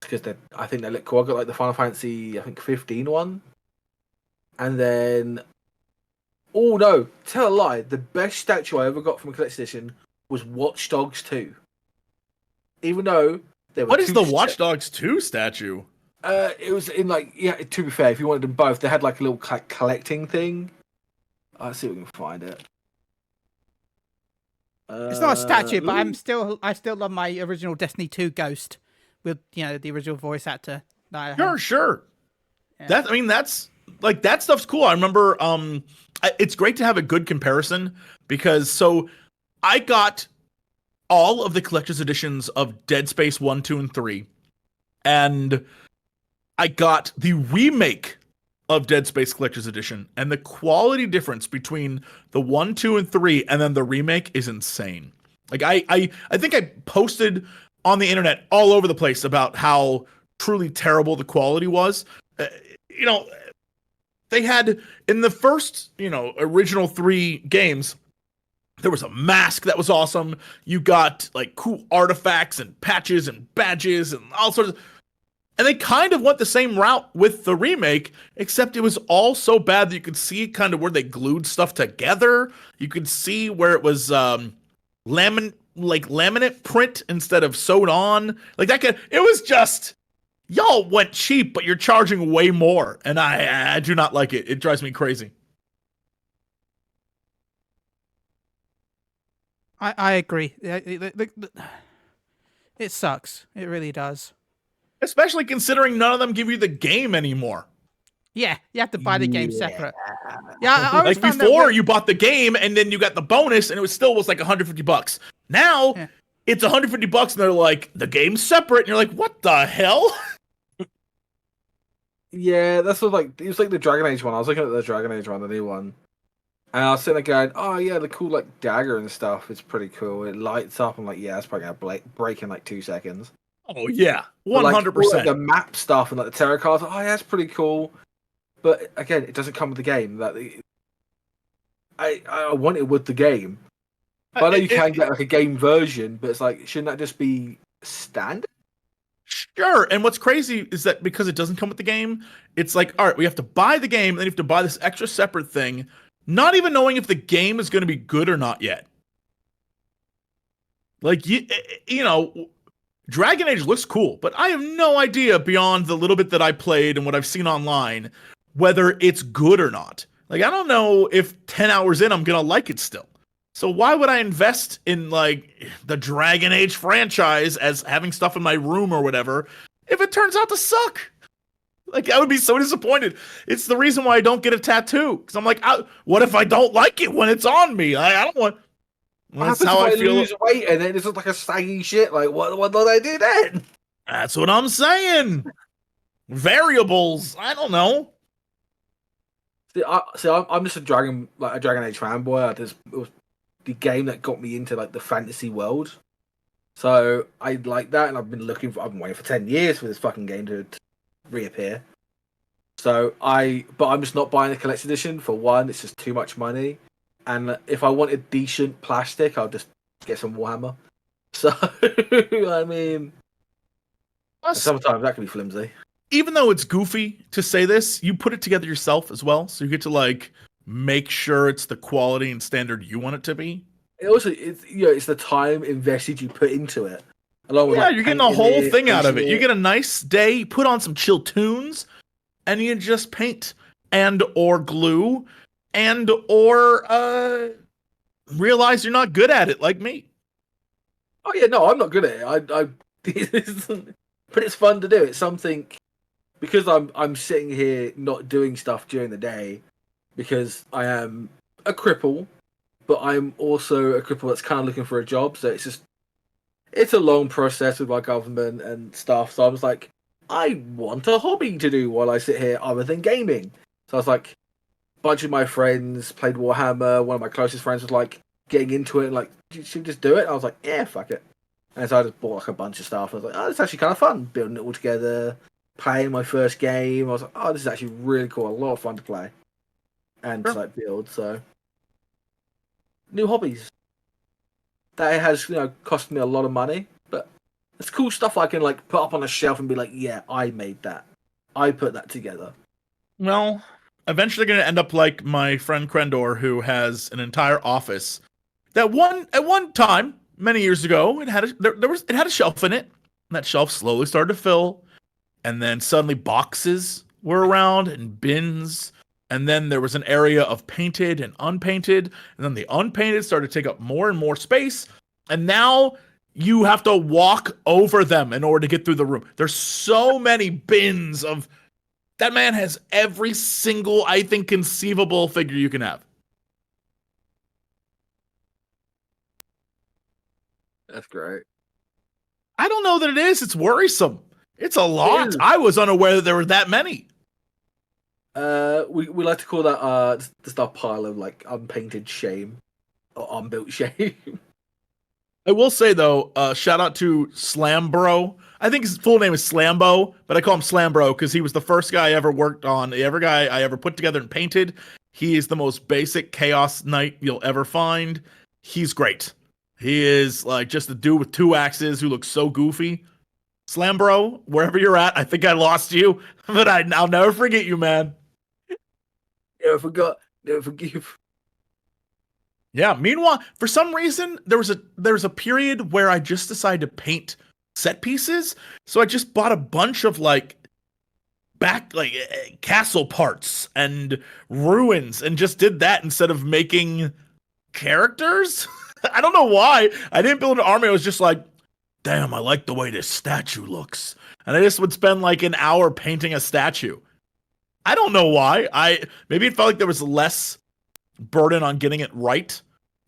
Because I think they look cool. I got like the Final Fantasy, I think 15 one. And then, oh no, tell a lie. The best statue I ever got from a collector's edition was Watch Dogs 2. Even though there were What is the Watch Dogs 2 statue? It was in like, yeah, to be fair, if you wanted them both, they had like a little collecting thing. Let's see if we can find it. It's not a statue, but I still love my original Destiny 2 Ghost with the original voice actor. Sure. Yeah. That's like, that stuff's cool. I remember it's great to have a good comparison because I got all of the collector's editions of Dead Space 1, 2, and 3, and I got the remake of Dead Space Collector's Edition, and the quality difference between the 1, 2, and 3 and then the remake is insane. Like I think I posted on the internet all over the place about how truly terrible the quality was. They had in the first, original 3 games, there was a mask that was awesome. You got like cool artifacts and patches and badges and all sorts of. And they kind of went the same route with the remake, except it was all so bad that you could see kind of where they glued stuff together. You could see where it was laminate print instead of sewed on. Like that it was just, y'all went cheap, but you're charging way more. And I do not like it. It drives me crazy. I agree. It sucks. It really does. Especially considering none of them give you the game anymore. Yeah, you have to buy the game separate. Yeah, I like before you bought the game and then you got the bonus and it was like $150. Now it's $150 and they're like, the game's separate, and you're like, what the hell? Yeah, that's what it was like the Dragon Age one. I was looking at the Dragon Age one, the new one. And I was sitting there going, oh yeah, the cool like dagger and stuff, it's pretty cool. It lights up. I'm like, yeah, it's probably gonna break in like 2 seconds. Oh yeah, 100%. Like the map stuff and like the tarot cards. Oh yeah, that's pretty cool. But again, it doesn't come with the game. I want it with the game. But I know you can get like a game version, but it's like, shouldn't that just be standard? Sure. And what's crazy is that because it doesn't come with the game, it's like, all right, we have to buy the game, and then you have to buy this extra separate thing, not even knowing if the game is going to be good or not yet. Like Dragon Age looks cool, but I have no idea beyond the little bit that I played and what I've seen online whether it's good or not. Like, I don't know if 10 hours in I'm going to like it still. So why would I invest in, like, the Dragon Age franchise as having stuff in my room or whatever if it turns out to suck? Like, I would be so disappointed. It's the reason why I don't get a tattoo. Because I'm like, what if I don't like it when it's on me? I don't want... That's how I feel. Lose weight and then it's just like a saggy shit. Like, what did I do then? That's what I'm saying. Variables. I don't know. See, I'm just a Dragon Age fanboy. It was the game that got me into like the fantasy world. So I like that, and I've been waiting for 10 years for this fucking game to reappear. So but I'm just not buying a collector's edition. For one, it's just too much money. And if I wanted decent plastic, I'll just get some Warhammer. So, I mean, sometimes that can be flimsy. Even though it's goofy to say this, you put it together yourself as well. So you get to, like, make sure it's the quality and standard you want it to be. It's the time invested you put into it. Along with, you're getting the whole thing out of it. You get a nice day, you put on some chill tunes, and you just paint and or glue and or realize you're not good at it like me. Oh yeah, no, I'm not good at it. But it's fun to do. It's something because I'm sitting here not doing stuff during the day because I am a cripple, but I'm also a cripple that's kind of looking for a job. So it's a long process with my government and stuff. So I was like, I want a hobby to do while I sit here other than gaming. So I was like, bunch of my friends played Warhammer. One of my closest friends was like getting into it, and like, should we just do it? I was like, yeah, fuck it. And so I just bought like a bunch of stuff. I was like, oh, it's actually kind of fun building it all together, playing my first game. I was like, oh, this is actually really cool. A lot of fun to play and to like build. So new hobbies. That has cost me a lot of money, but it's cool stuff I can like put up on a shelf and be like, yeah, I made that. I put that together. Well, eventually going to end up like my friend Krendor, who has an entire office that at one time many years ago it had it had a shelf in it, and that shelf slowly started to fill, and then suddenly boxes were around and bins, and then there was an area of painted and unpainted, and then the unpainted started to take up more and more space, and now you have to walk over them in order to get through the room. There's so many bins of. That man has every single, I think, conceivable figure you can have. That's great. I don't know that it is. It's worrisome. It's a lot. I was unaware that there were that many. We like to call that just our pile of like unpainted shame or unbuilt shame. I will say though, shout out to Slambro. I think his full name is Slambo, but I call him Slambro because he was the first guy I ever worked on, every guy I ever put together and painted. He is the most basic Chaos Knight you'll ever find. He's great. He is like just a dude with 2 axes who looks so goofy. Slambro, wherever you're at, I think I lost you, but I'll never forget you, man. Never forgot, never forgive. Yeah. Meanwhile, for some reason, there was a period where I just decided to paint set pieces. So I just bought a bunch of like castle parts and ruins and just did that instead of making characters. I don't know why. I didn't build an army. I was just like, damn, I like the way this statue looks. And I just would spend like an hour painting a statue. I don't know why. Maybe it felt like there was less burden on getting it right.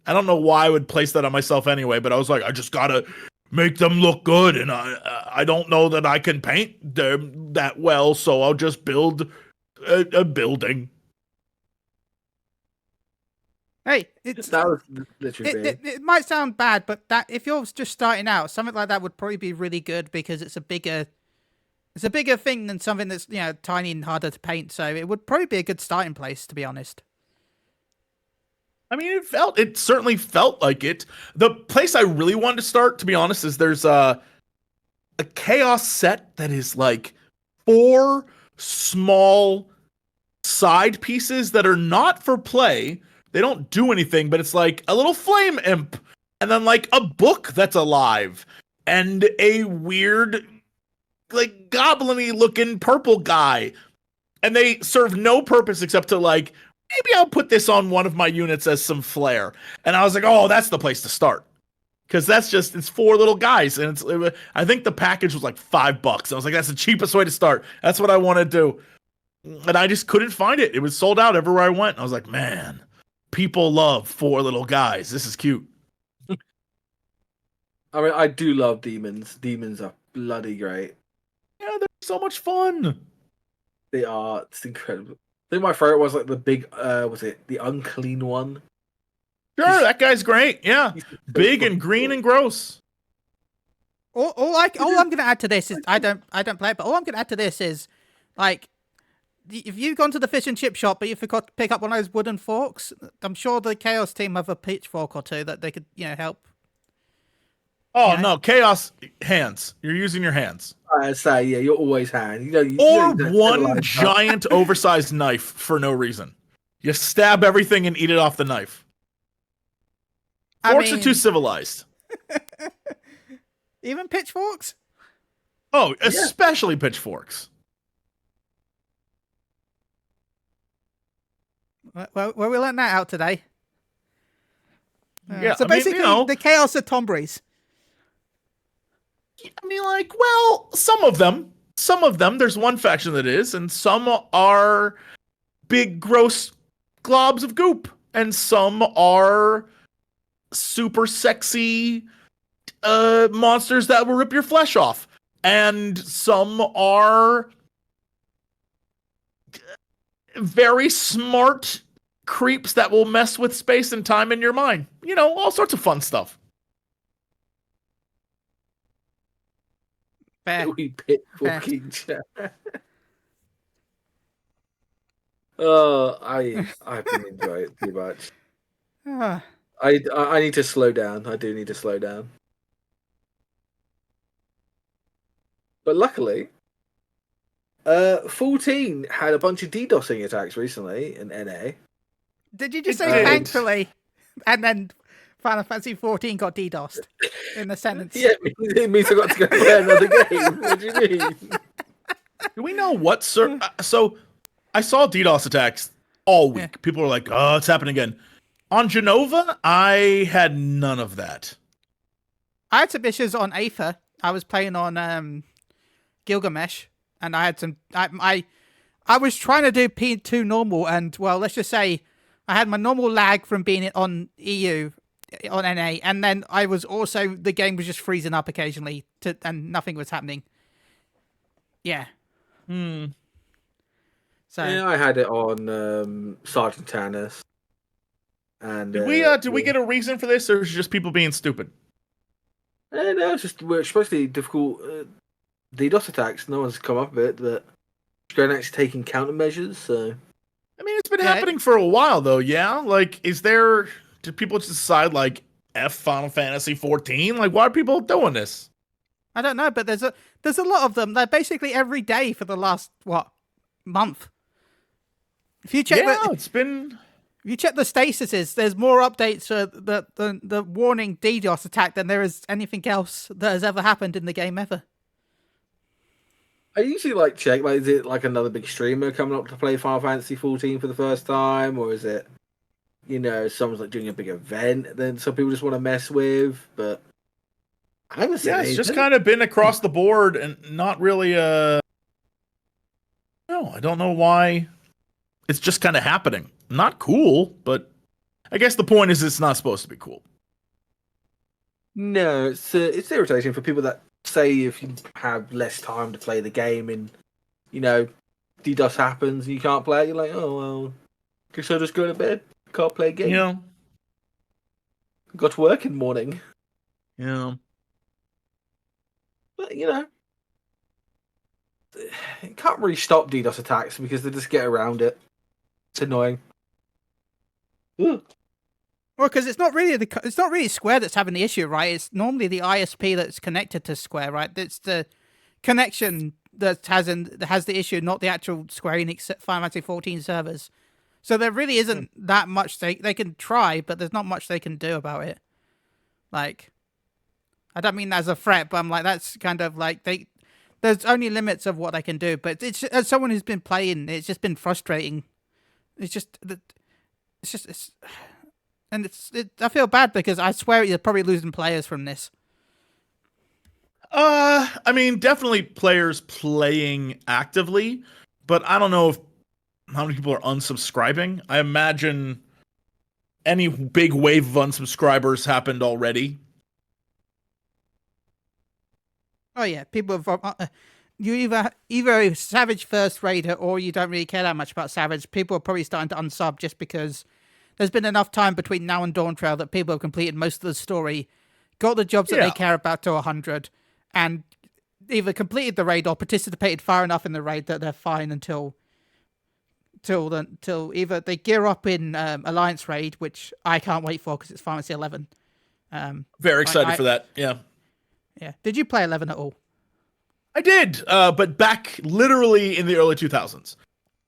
I don't know why I would place that on myself anyway, but I was like, I just gotta make them look good, and I don't know that I can paint them that well, so I'll just build a building. Hey, That was literally it might sound bad, but that if you're just starting out, something like that would probably be really good because it's a bigger thing than something that's tiny and harder to paint. So it would probably be a good starting place, to be honest. I mean, it certainly felt like it. The place I really wanted to start, to be honest, is there's a chaos set that is like 4 small side pieces that are not for play. They don't do anything, but it's like a little flame imp, and then like a book that's alive, and a weird, like goblin-y looking purple guy. And they serve no purpose except to like, maybe I'll put this on one of my units as some flair. And I was like, oh, that's the place to start. Because it's 4 little guys. And I think the package was like $5. I was like, that's the cheapest way to start. That's what I want to do. And I just couldn't find it. It was sold out everywhere I went. I was like, man, people love 4 little guys. This is cute. I mean, I do love demons. Demons are bloody great. Yeah, they're so much fun. They are. It's incredible. I think my favorite was like the big, was it the unclean one? Sure, that guy's great. Yeah, big and green and gross. All I'm gonna add to this is I don't play it, but all I'm gonna add to this is like if you've gone to the fish and chip shop but you forgot to pick up one of those wooden forks, I'm sure the Chaos team have a pitchfork or 2 that they could help. Oh no, Chaos hands. You're using your hands. I say, yeah, you're always hand. Or one giant oversized knife for no reason. You stab everything and eat it off the knife. Forks are too civilized. Even pitchforks? Oh, especially pitchforks. Well, we learned that out today. Yeah, so basically, the Chaos of Tombreys. I mean, like, well, some of them, there's one faction that is, and some are big, gross globs of goop, and some are super sexy monsters that will rip your flesh off, and some are very smart creeps that will mess with space and time in your mind. You know, all sorts of fun stuff. Fair. We pit Fair. fucking chat. Oh, I didn't enjoy it too much. Ah. I need to slow down. I do need to slow down. But luckily, 14 had a bunch of DDoSing attacks recently in NA. Did you just It say did. thankfully? And then Final Fantasy 14 got DDoSed in the sentence. Yeah, it means I got to go play another game. What do you mean? Do we know what so I saw DDoS attacks all week. Yeah. People were like, "Oh, it's happening again." On Genova, I had none of that. I had some issues on Aether. I was playing on Gilgamesh, and I had some. I was trying to do P2 normal, and well, let's just say I had my normal lag from being on EU on NA, and then I was also the game was just freezing up occasionally, and nothing was happening. Yeah. So Yeah, I had it on Sergeant Tannis. And Did we get a reason for this, or is it just people being stupid? no, it's just we're supposed to be difficult DDoS attacks. No one's come up with it, but going actually taking countermeasures. So I mean, it's been happening for a while, though. Yeah, like, did people just decide like F Final Fantasy 14? Like, why are people doing this? I don't know, but there's a lot of them. They're basically every day for the last month. If you check, it's been. If you check the statuses, there's more updates for the warning DDoS attack than there is anything else that has ever happened in the game ever. I usually check is it like another big streamer coming up to play Final Fantasy 14 for the first time, or is it someone's like doing a big event then some people just want to mess with? But I haven't seen It's just kind of been across the board and not really. No, I don't know why. It's just kind of happening. Not cool, but I guess the point is it's not supposed to be cool. No, it's irritating for people that say if you have less time to play the game and DDoS happens and you can't play it, you're like, oh well, guess I'll just go to bed. Can't play a game. Yeah. Got to work in the morning. Yeah. But it can't really stop DDoS attacks because they just get around it. It's annoying. Ugh. Well, because it's not really Square that's having the issue, right? It's normally the ISP that's connected to Square, right? It's the connection that has the issue, not the actual Square Enix Final Fantasy 14 servers. So there really isn't that much they can try, but there's not much they can do about it. Like, I don't mean that as a threat, but I'm like, that's kind of like there's only limits of what they can do. But it's as someone who's been playing, it's just been frustrating. I feel bad because I swear you're probably losing players from this. I mean, definitely players playing actively, but I don't know how many people are unsubscribing. I imagine any big wave of unsubscribers happened already. Oh yeah, people have. You either Savage first raider or you don't really care that much about Savage. People are probably starting to unsub just because there's been enough time between now and Dawn Trail that people have completed most of the story, got the jobs that they care about to 100, and either completed the raid or participated far enough in the raid that they're fine until either they gear up in Alliance raid, which I can't wait for because it's Final Fantasy 11. Very excited for that. Yeah. Yeah. Did you play 11 at all? I did, but back literally in the early 2000s.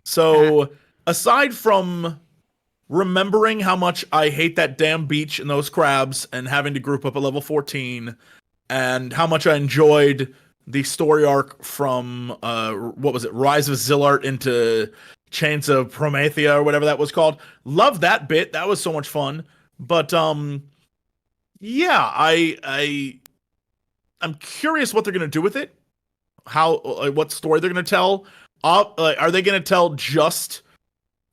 So aside from remembering how much I hate that damn beach and those crabs and having to group up at level 14 and how much I enjoyed the story arc from, Rise of Zillart into Chains of Promethea or whatever that was called. Love that bit. That was so much fun. But, yeah, I'm curious what they're going to do with it. What story they're going to tell. Are they going to tell just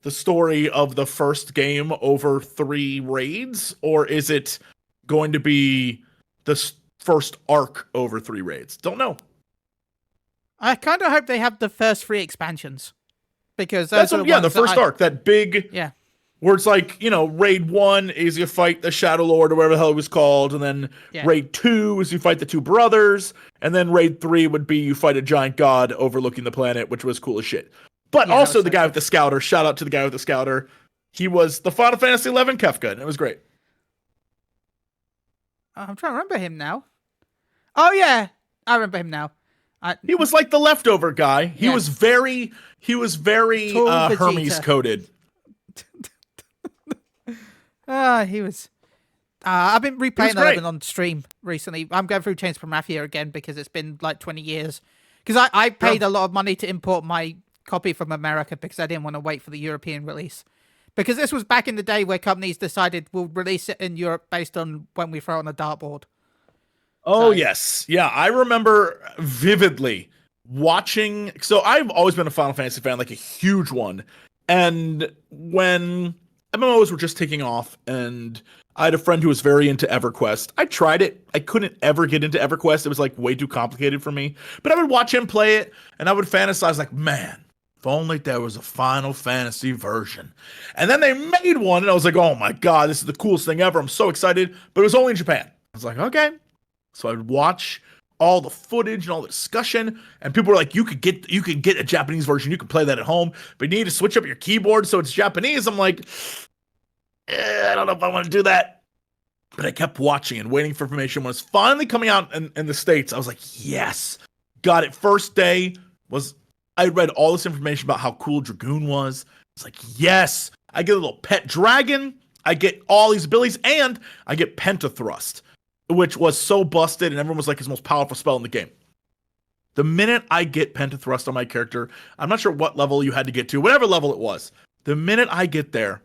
the story of the first game over 3 raids? Or is it going to be the first arc over 3 raids? Don't know. I kind of hope they have the first 3 expansions. because those are the the ones first arc, that big, Yeah. where it's like, raid 1 is you fight the Shadow Lord or whatever the hell it was called, and then raid 2 is you fight the 2 brothers, and then raid 3 would be you fight a giant god overlooking the planet, which was cool as shit. But also the guy with the scouter, shout out to the guy with the scouter. He was the Final Fantasy XI Kefka, and it was great. I'm trying to remember him now. Oh yeah, I remember him now. He was like the leftover guy. He was very Hermes coded. He was. I've been replaying 11 on stream recently. I'm going through Chains of Mafia again because it's been like 20 years. Because I paid a lot of money to import my copy from America because I didn't want to wait for the European release. Because this was back in the day where companies decided we'll release it in Europe based on when we throw on a dartboard. Oh, yes. Yeah, I remember vividly watching. So I've always been a Final Fantasy fan, like a huge one. And when MMOs were just taking off, and I had a friend who was very into EverQuest. I tried it. I couldn't ever get into EverQuest. It was like way too complicated for me. But I would watch him play it, and I would fantasize like, man, if only there was a Final Fantasy version. And then they made one, and I was like, oh my God, this is the coolest thing ever. I'm so excited. But it was only in Japan. I was like, okay. So I would watch all the footage and all the discussion, and people were like, you could get a Japanese version. You could play that at home, but you need to switch up your keyboard so it's Japanese. I'm like, I don't know if I want to do that. But I kept watching and waiting for information. When it's finally coming out in the States, I was like, yes. Got it. First day I read all this information about how cool Dragoon was. It's like, yes. I get a little pet dragon. I get all these abilities, and I get Pentathrust, which was so busted, and everyone was like his most powerful spell in the game. The minute I get Pentathrust on my character, I'm not sure what level you had to get to, whatever level it was. The minute I get there,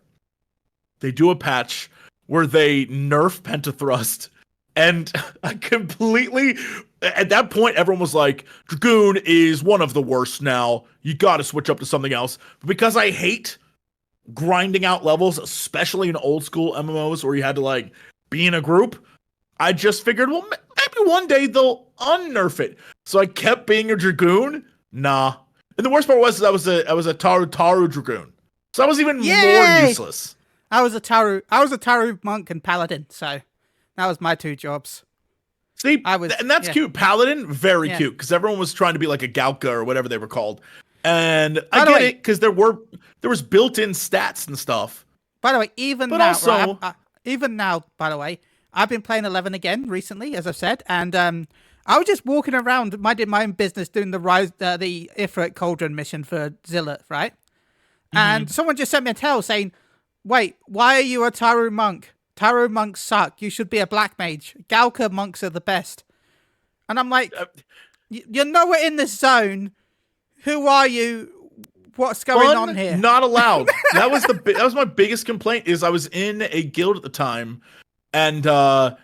they do a patch where they nerf Pentathrust, and I completely, at that point, everyone was like, Dragoon is one of the worst now. You got to switch up to something else. But because I hate grinding out levels, especially in old school MMOs where you had to like be in a group, I just figured, well, maybe one day they'll unnerf it. So I kept being a Dragoon. Nah. And the worst part was I was a Taru Dragoon. So I was even more useless. I was a Taru monk and paladin, so that was my 2 jobs. See, and that's cute. Paladin, very cute, because everyone was trying to be like a Galka or whatever they were called. And I get it, because there was built-in stats and stuff. By the way, even now, by the way, I've been playing 11 again recently, as I've said, and I was just walking around, minding my own business, doing the Ifrit Cauldron mission for Zillet, right? Mm-hmm. And someone just sent me a tell saying, wait, why are you a Taru monk? Taru monks suck. You should be a black mage. Galka monks are the best. And I'm like, you're nowhere in this zone. Who are you? What's going on here? Not allowed. That was my biggest complaint. Is I was in a guild at the time, and I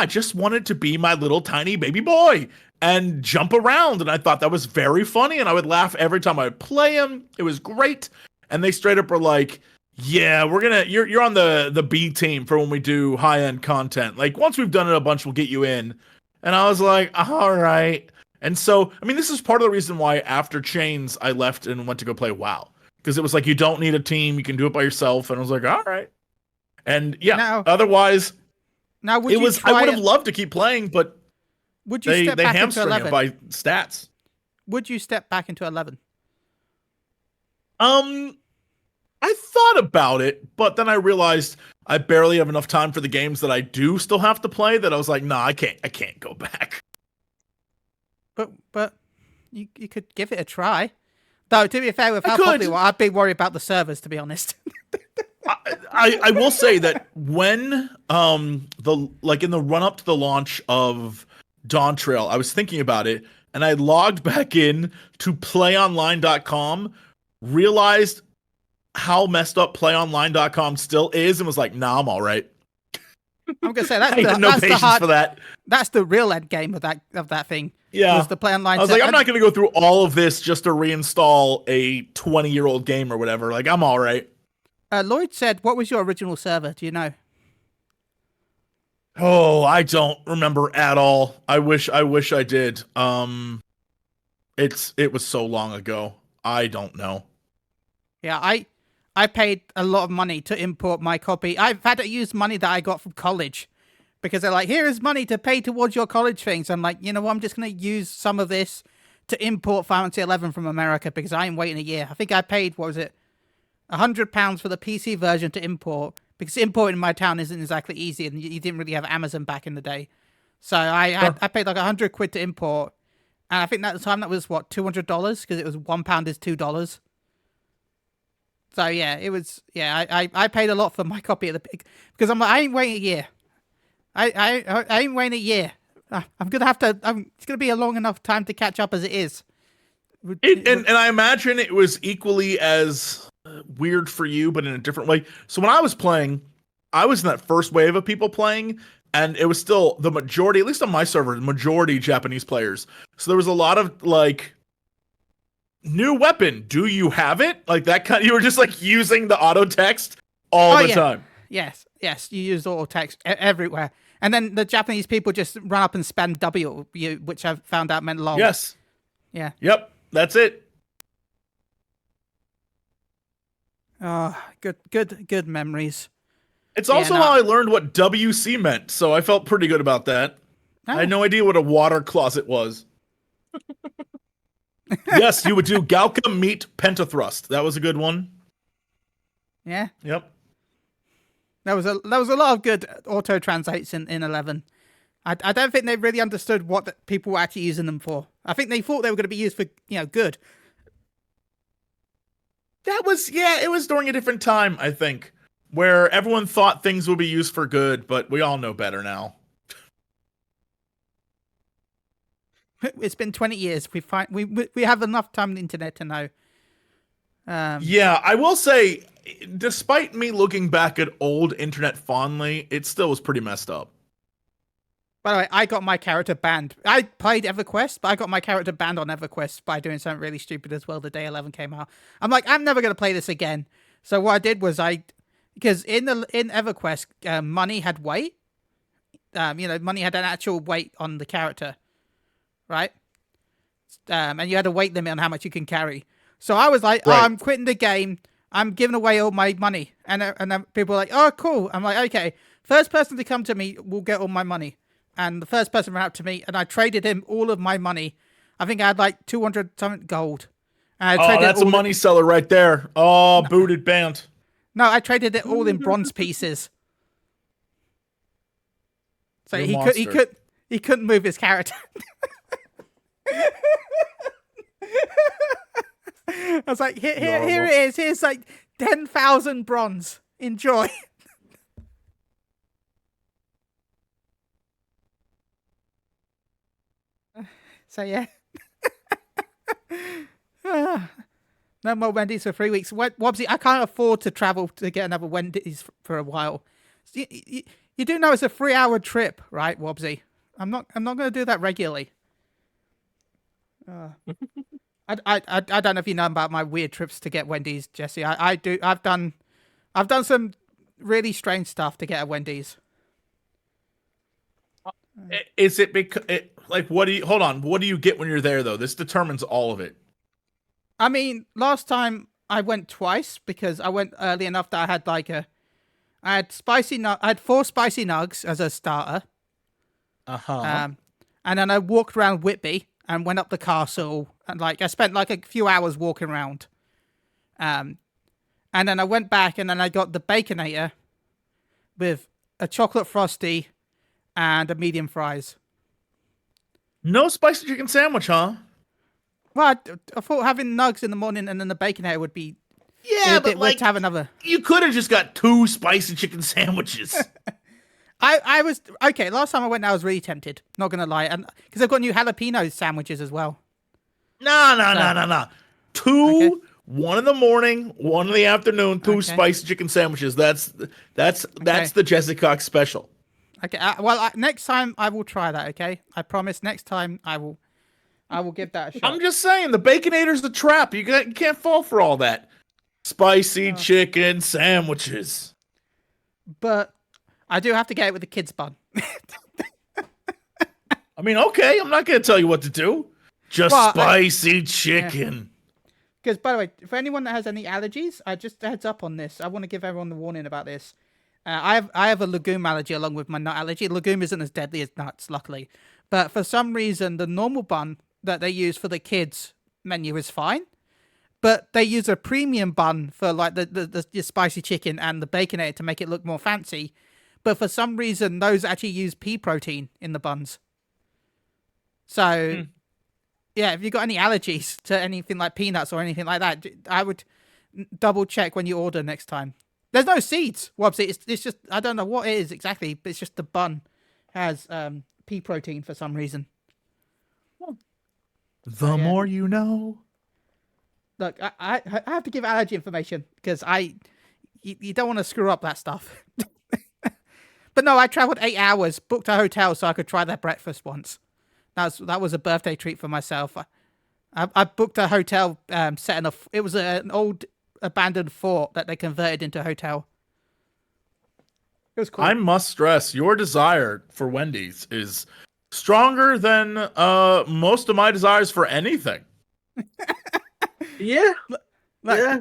just wanted to be my little tiny baby boy and jump around, and I thought that was very funny, and I would laugh every time I would play him. It was great, and they straight up were like, yeah, you're on the B team for when we do high-end content. Like, once we've done it a bunch, we'll get you in. And I was like, all right. And so, I mean, this is part of the reason why after Chains, I left and went to go play WoW. Because it was like, you don't need a team. You can do it by yourself. And I was like, all right. And otherwise, I would have loved to keep playing, but would you step they back into hamstring 11? it by stats. Would you step back into 11? I thought about it, but then I realized I barely have enough time for the games that I do still have to play, that I was like, nah, I can't go back. But you could give it a try. Though, to be fair, with how popular, I'd be worried about the servers, to be honest. I will say that when in the run up to the launch of Dawn Trail, I was thinking about it, and I logged back in to playonline.com, realized how messed up playonline.com still is, and was like, nah, I'm all right. I'm gonna say I had no patience for that. That's the real end game of that thing. Yeah, was the play online. I was like, I'm not gonna go through all of this just to reinstall a 20-year-old game or whatever. Like, I'm all right. Lloyd said, "What was your original server? Do you know?" Oh, I don't remember at all. I wish I did. It was so long ago. I don't know. Yeah, I paid a lot of money to import my copy. I've had to use money that I got from college because they're like, here is money to pay towards your college things. I'm like, you know what? I'm just going to use some of this to import Final Fantasy 11 from America because I am waiting a year. I think I paid, what was it, £100 for the PC version to import because importing in my town isn't exactly easy and you didn't really have Amazon back in the day. So I paid like £100 to import. And I think at the time that was what, $200 because it was £1 is $2. So yeah, it was. Yeah, I paid a lot for my copy of the because I'm like, I ain't waiting a year. I ain't waiting a year. I'm gonna have to. It's gonna be a long enough time to catch up as it is. And I imagine it was equally as weird for you, but in a different way. So when I was playing, I was in that first wave of people playing, and it was still the majority, at least on my server, the majority Japanese players. So there was a lot of like, new weapon, do you have it? Like that kind of, you were just like using the auto text all the time. Yes, you use auto text everywhere. And then the Japanese people just run up and spam W, which I found out meant lol. Yes. Yeah. Yep. That's it. Oh, good memories. It's also how I learned what WC meant, so I felt pretty good about that. I had no idea what a water closet was. Yes, you would do Galka Meat Pentathrust. That was a good one. Yeah. Yep. There was a lot of good auto translates in 11. I don't think they really understood what people were actually using them for. I think they thought they were going to be used for good. It was during a different time, I think, where everyone thought things would be used for good, but we all know better now. It's been 20 years. We have enough time on the internet to know. Yeah, I will say, despite me looking back at old internet fondly, it still was pretty messed up. By the way, I got my character banned. I played EverQuest, but I got my character banned on EverQuest by doing something really stupid as well the day 11 came out. I'm like, I'm never going to play this again. So what I did was because in EverQuest, money had weight. Money had an actual weight on the character, right? And you had a weight limit on how much you can carry. So I was like, right. Oh, I'm quitting the game. I'm giving away all my money. And then people were like, oh, cool. I'm like, okay, first person to come to me will get all my money. And the first person ran up to me, and I traded him all of my money. I think I had like 200 something gold. And that's a money seller right there. Oh, no. Booted band. No, I traded it all in bronze pieces. So he couldn't move his character. I was like, here it is. Here's like 10,000 bronze. Enjoy. So yeah. No more Wendy's for 3 weeks. Wobbsy, I can't afford to travel to get another Wendy's for a while. You do know it's a 3-hour trip, right, Wobbsy? I'm not going to do that regularly. I don't know if you know about my weird trips to get Wendy's, Jesse. I do. I've done some really strange stuff to get a Wendy's. Is it because what do you get when you're there though? This determines all of it. I mean, last time I went twice because I went early enough that I had 4 spicy nugs as a starter. And then I walked around Whitby and went up the castle and I spent a few hours walking around. And then I went back and then I got the Baconator with a chocolate frosty and a medium fries. No spicy chicken sandwich, huh? Well, I thought having nugs in the morning and then the Baconator would be but weird to have another. You could have just got 2 spicy chicken sandwiches. I was okay. Last time I went, I was really tempted. Not gonna lie, and because they've got new jalapeno sandwiches as well. No. 2, okay. 1 in the morning, 1 in the afternoon, 2 spicy chicken sandwiches. That's the Jesse Cox special. Okay. Next time I will try that. Okay, I promise. Next time I will give that a shot. I'm just saying the Baconator's the trap. You can't fall for all that spicy chicken sandwiches. But I do have to get it with the kids bun. I mean, okay, I'm not going to tell you what to do. Just spicy chicken. Because, by the way, for anyone that has any allergies, just a heads up on this. I want to give everyone the warning about this. I have a legume allergy along with my nut allergy. Legume isn't as deadly as nuts, luckily. But for some reason, the normal bun that they use for the kids menu is fine. But they use a premium bun for like the spicy chicken and the baconator to make it look more fancy. But for some reason, those actually use pea protein in the buns. So, yeah, if you've got any allergies to anything like peanuts or anything like that, I would double check when you order next time. There's no seeds, Wobbsy. It's just, I don't know what it is exactly, but it's just the bun has pea protein for some reason. The more you know. Look, I have to give allergy information because you don't want to screw up that stuff. But no, I traveled 8 hours, booked a hotel so I could try their breakfast once. That was a birthday treat for myself. I booked a hotel set in it was an old abandoned fort that they converted into a hotel. It was cool. I must stress, your desire for Wendy's is stronger than most of my desires for anything. Yeah. Look, Yeah.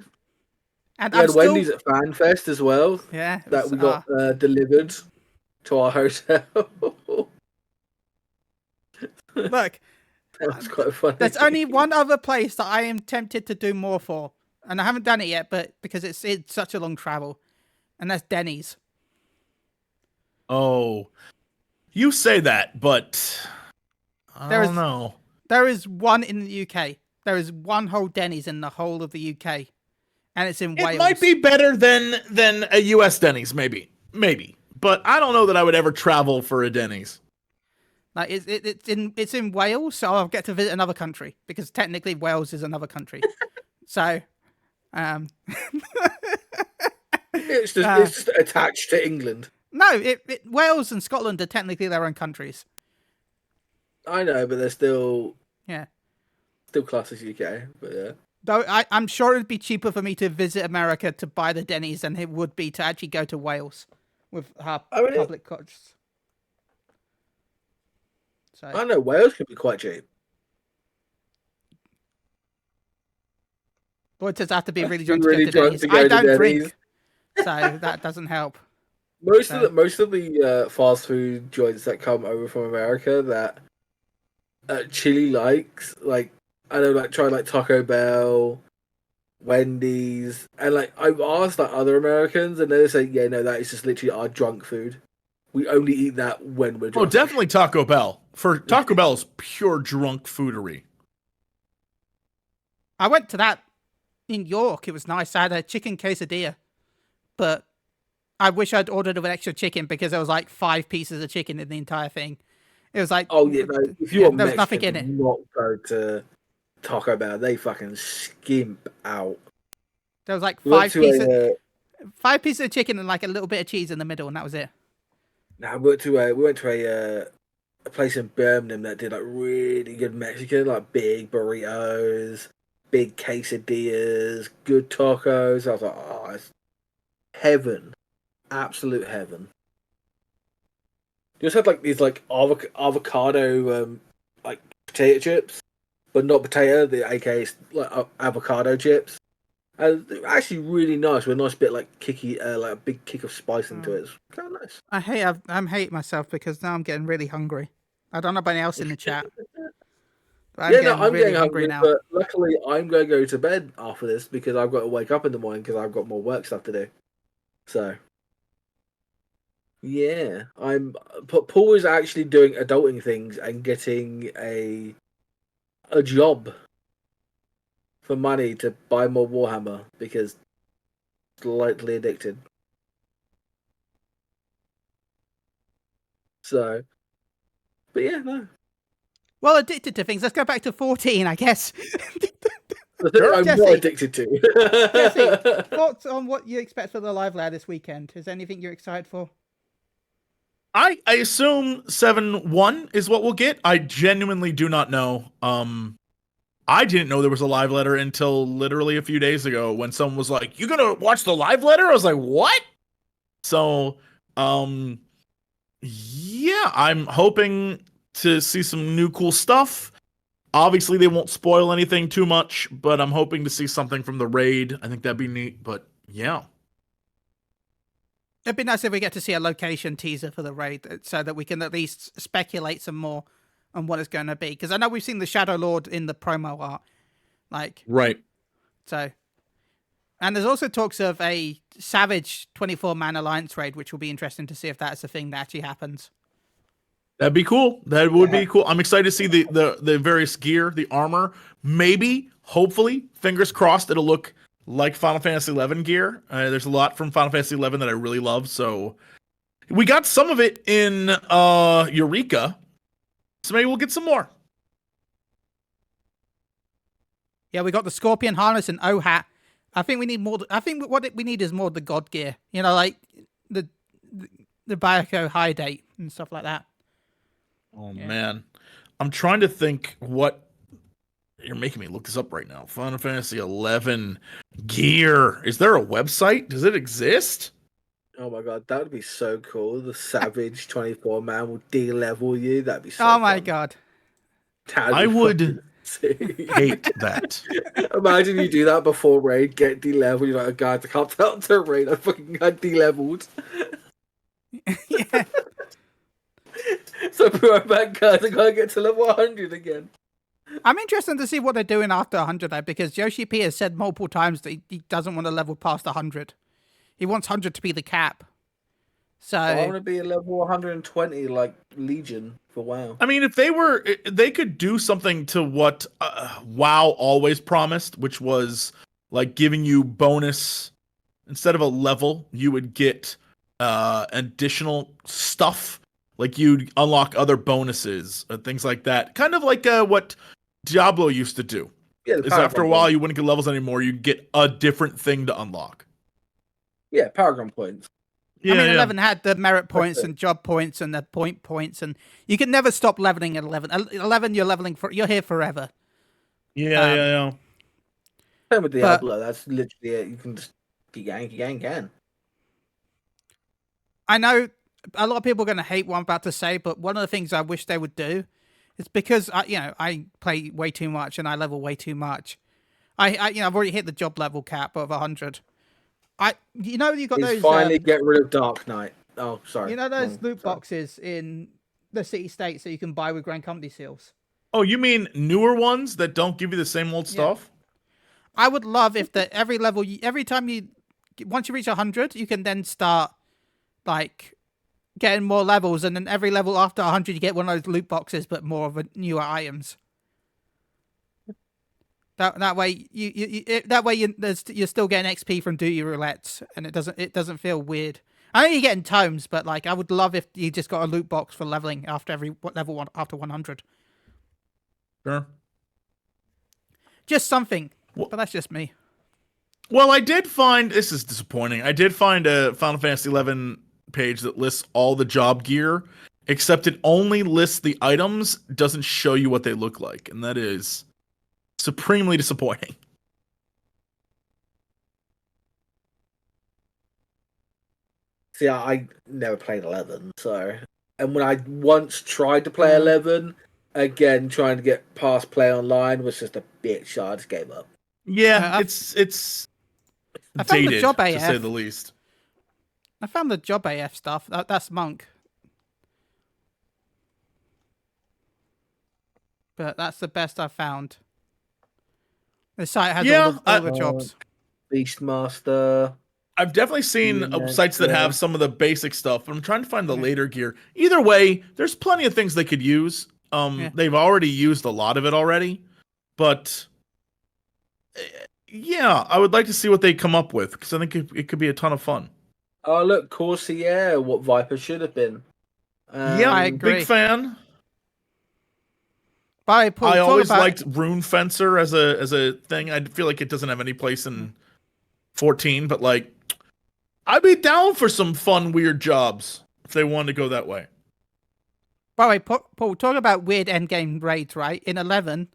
and We had Wendy's at FanFest as well. Yeah. That we got delivered to our hotel. Look. That was quite funny. There's only one other place that I am tempted to do more for. And I haven't done it yet, but because it's such a long travel. And that's Denny's. Oh. You say that, but I don't know. There is one in the UK. There is one whole Denny's in the whole of the UK. And it's in Wales. It might be better than a US Denny's, maybe. But I don't know that I would ever travel for a Denny's. Like it's in Wales, so I'll get to visit another country because technically Wales is another country. So, it's just attached to England. No, Wales and Scotland are technically their own countries. I know, but they're still classed as UK. But yeah. Though I'm sure it'd be cheaper for me to visit America to buy the Denny's than it would be to actually go to Wales with our public costs. So I know Wales can be quite cheap. Lloyd says I have to be really drunk really to go to drunk Denny's. to go I to don't Denny's. drink, so that doesn't help. Most of the fast food joints that come over from America that Chili likes, like I know, like try like Taco Bell, Wendy's, and like I've asked like other Americans, and they say, yeah, no, that is just literally our drunk food. We only eat that when we're drunk. Oh, definitely Taco Bell. For Taco Bell is pure drunk foodery. I went to that in York. It was nice. I had a chicken quesadilla, but I wish I'd ordered with extra chicken because there was like 5 pieces of chicken in the entire thing. It was like, oh yeah, no, if you want there was Mexican, nothing in it. Not go to Taco Bell. They fucking skimp out. There was like We went 5 pieces of chicken and like a little bit of cheese in the middle, and that was it. Now we went to a place in Birmingham that did like really good Mexican, like big burritos, big quesadillas, good tacos. I was like, oh, it's heaven, absolute heaven. You just had like these like avocado like potato chips, but not potato. The aka like avocado chips. And they're actually really nice with a nice bit like kicky, like a big kick of spice into it. It's kind of nice. I'm hating myself because now I'm getting really hungry. I don't know about anyone else in the chat. But I'm getting hungry now. But luckily, I'm going to go to bed after this because I've got to wake up in the morning because I've got more work stuff to do. So, yeah, Paul is actually doing adulting things and getting a job for money to buy more Warhammer because slightly addicted. So, but yeah, no. Well, addicted to things. Let's go back to 14, I guess. I'm Jesse. not addicted to. Jesse, thoughts on what you expect for the live layer this weekend? Is there anything you're excited for? I assume 7-1 is what we'll get. I genuinely do not know. I didn't know there was a live letter until literally a few days ago when someone was like, "You gonna watch the live letter?" I was like, "What?" So, yeah, I'm hoping to see some new cool stuff. Obviously, they won't spoil anything too much, but I'm hoping to see something from the raid. I think that'd be neat. But yeah, It'd be nice if we get to see a location teaser for the raid so that we can at least speculate some more on what it's going to be. Because I know we've seen the Shadow Lord in the promo art. right. So. And there's also talks of a Savage 24-man alliance raid, which will be interesting to see if that's a thing that actually happens. That'd be cool. That would be cool. I'm excited to see the various gear, the armor. Maybe, hopefully, fingers crossed, it'll look like Final Fantasy XI gear. There's a lot from Final Fantasy XI that I really love. So we got some of it in Eureka. So maybe we'll get some more. Yeah, we got the Scorpion harness and O-Hat. I think we need more. I think what we need is more of the God gear. Like the Bayako high date and stuff like that. Oh man, I'm trying to think what you're making me look this up right now. Final Fantasy 11 gear. Is there a website? Does it exist? Oh my god, that would be so cool. The Savage 24-man will de-level you. That'd be so Oh my fun. god. I would hate that. Imagine you do that before raid, get de-leveled. You're like, oh god, I can't tell to raid. I fucking got de-leveled. Yeah. So be right back, guys. I gotta get to level 100 again. I'm interested to see what they're doing after 100 though, because Yoshi P has said multiple times that he doesn't want to level past 100. He wants 100 to be the cap. So I want to be a level 120 like Legion for WoW. I mean, if they could do something to what WoW always promised, which was like giving you bonus instead of a level, you would get additional stuff. Like you'd unlock other bonuses, things like that. Kind of like what Diablo used to do. Yeah, is after a while you wouldn't get levels anymore. You get a different thing to unlock. Yeah, Paragon points. Yeah, I mean, 11 had the merit points and job points and the points, and you can never stop leveling at 11. 11, you're leveling you're here forever. Yeah. Same with Diablo. That's literally it. You can just keep going. I know a lot of people are going to hate what I'm about to say, but one of the things I wish they would do is because I play way too much and I level way too much. I've already hit the job level cap of 100. You got those. Finally get rid of Dark Knight. Oh, sorry. You know those loot boxes in the city states that you can buy with Grand Company seals. Oh, you mean newer ones that don't give you the same old stuff? I would love if once you reach 100, you can then start like getting more levels, and then every level after 100, you get one of those loot boxes, but more of newer items. That way you're still getting XP from duty roulettes, and it doesn't feel weird. I know you're getting tomes, but like I would love if you just got a loot box for leveling after after 100. Sure. Just something, but that's just me. Well, I did find this is disappointing. I did find a Final Fantasy 11 page that lists all the job gear, except it only lists the items, doesn't show you what they look like, and that is supremely disappointing. See, I never played 11, and when I once tried to play 11, again trying to get past play online was just a bitch. So I just gave up. Yeah, it's I found dated, the job to AF. say the least. I found the job AF stuff. That's Monk. But that's the best I've found. The site has all the jobs. Beastmaster. I've definitely seen sites that have some of the basic stuff, but I'm trying to find the later gear. Either way, there's plenty of things they could use. They've already used a lot of it already, but yeah, I would like to see what they come up with, because I think it could be a ton of fun. Oh, look, Corsair, what Viper should have been. Yeah, I agree. big fan. Bye, Paul, I always liked Rune Fencer as a thing. I feel like it doesn't have any place in 14, but like, I'd be down for some fun, weird jobs if they wanted to go that way. By the way, Paul, talk about weird endgame raids, right? In 11,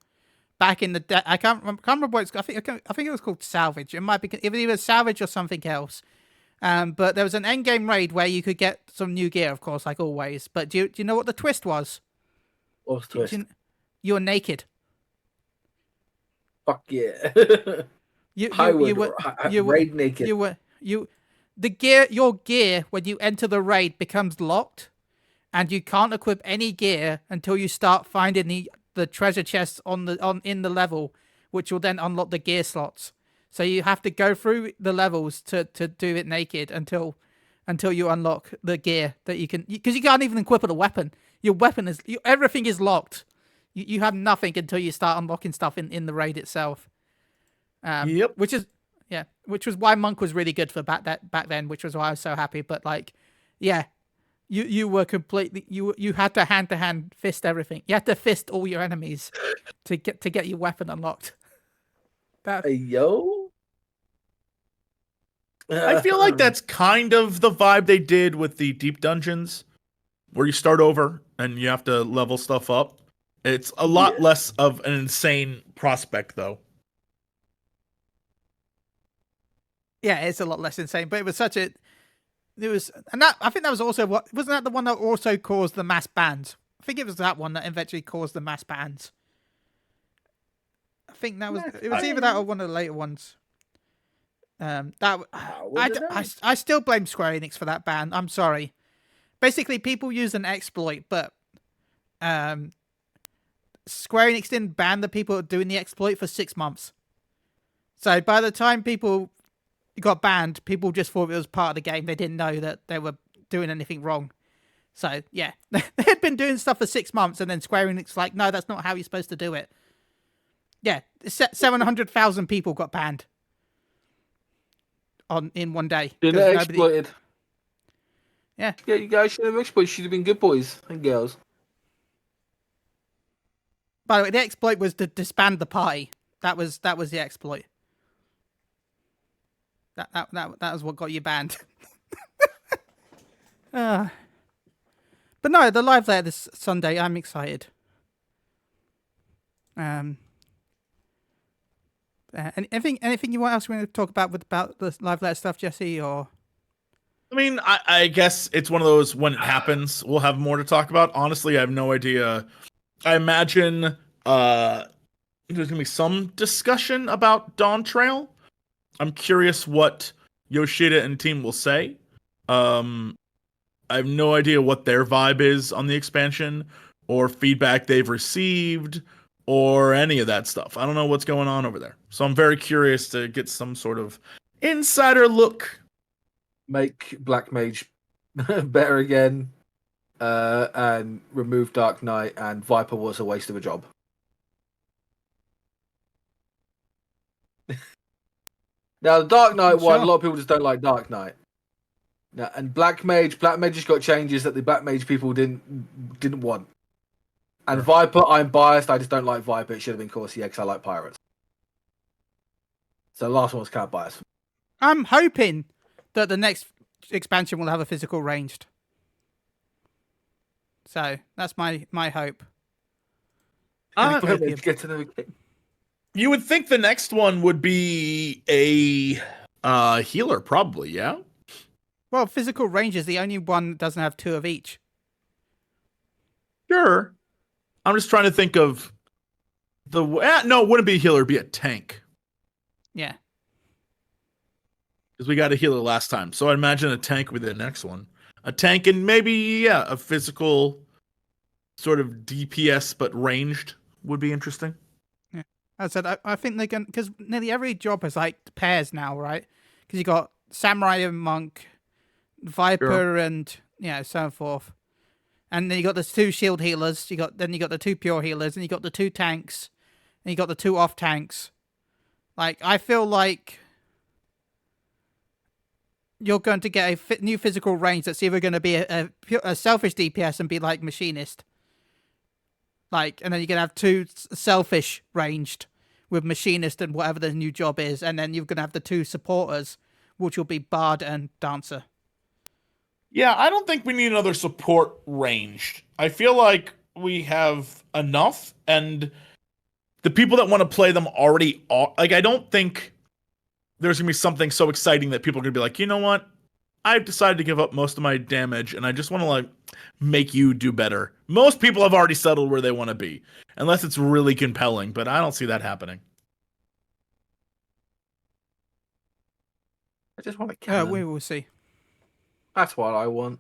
back in the day, I can't remember what it's. I think it was called Salvage. It might be either Salvage or something else. But there was an endgame raid where you could get some new gear, of course, like always. But do you know what the twist was? What's the twist? You were naked. Fuck yeah. You Highwood, were you were raid naked. you were you the gear your gear when you enter the raid becomes locked, and you can't equip any gear until you start finding the treasure chests on in the level, which will then unlock the gear slots. So you have to go through the levels to do it naked until you unlock the gear that you can, because you can't even equip a weapon. Your weapon is everything is locked. You have nothing until you start unlocking stuff in the raid itself. Yep. Which was why Monk was really good for back then, which was why I was so happy. But like, yeah, you were completely you had to hand fist everything. You had to fist all your enemies to get your weapon unlocked. Hey, yo. I feel like that's kind of the vibe they did with the deep dungeons, where you start over and you have to level stuff up. It's a lot less of an insane prospect, though. Yeah, it's a lot less insane, but it was such a. It was, and that I think that was also wasn't that the one that also caused the mass bans? I think it was that one that eventually caused the mass bans. I think that was it was either that or one of the later ones. I still blame Square Enix for that ban. I'm sorry. Basically, people use an exploit, but Square Enix didn't ban the people doing the exploit for 6 months. So by the time people got banned, people just thought it was part of the game. They didn't know that they were doing anything wrong. So yeah, they had been doing stuff for 6 months, and then Square Enix like, no, that's not how you're supposed to do it. Yeah, 700,000 people got banned in one day. Exploited. Yeah. Yeah, you guys should have exploited. Should have been good boys and girls. By the way, the exploit was to disband the party. That was the exploit. That was what got you banned. But no, the live there this Sunday, I'm excited. Anything you want else we want to talk about the live letter stuff, Jesse? Or I mean, I guess it's one of those, when it happens, we'll have more to talk about. Honestly, I have no idea. I imagine there's gonna be some discussion about Dawn Trail. I'm curious what Yoshida and team will say. I have no idea what their vibe is on the expansion, or feedback they've received, or any of that stuff. I don't know what's going on over there. So I'm very curious to get some sort of insider look. Make Black Mage better again, and remove Dark Knight, and Viper was a waste of a job. Now, the Dark Knight one, a lot of people just don't like Dark Knight. Now, and Black Mage just got changes that the Black Mage people didn't want. And Viper, I'm biased. I just don't like Viper. It should have been Corsair because I like pirates. So the last one was kind of biased. I'm hoping that the next expansion will have a physical ranged. So that's my hope. Get to know again. You would think the next one would be a healer, probably, yeah? Well, physical range is the only one that doesn't have 2 of each. Sure. I'm just trying to think of no, it wouldn't be a healer, it'd be a tank. Yeah. Because we got a healer last time. So I'd imagine a tank would be the next one. A tank and maybe, a physical sort of DPS but ranged would be interesting. Yeah. As I said, I think they're going to, because nearly every job has like pairs now, right? Because you got Samurai and Monk, Viper, and so forth. And then you got the 2 shield healers. You got the 2 pure healers, and you got the 2 tanks, and you got the 2 off tanks. Like, I feel like you're going to get a new physical range that's either going to be a selfish DPS and be like Machinist, like, and then you're going to have 2 selfish ranged with Machinist and whatever the new job is, and then you're going to have the 2 supporters, which will be Bard and Dancer. Yeah, I don't think we need another support ranged. I feel like we have enough, and the people that want to play them already are. Like, I don't think there's going to be something so exciting that people are going to be like, you know what? I've decided to give up most of my damage, and I just want to, like, make you do better. Most people have already settled where they want to be, unless it's really compelling, but I don't see that happening. I just want a cannon. We will see. That's what I want.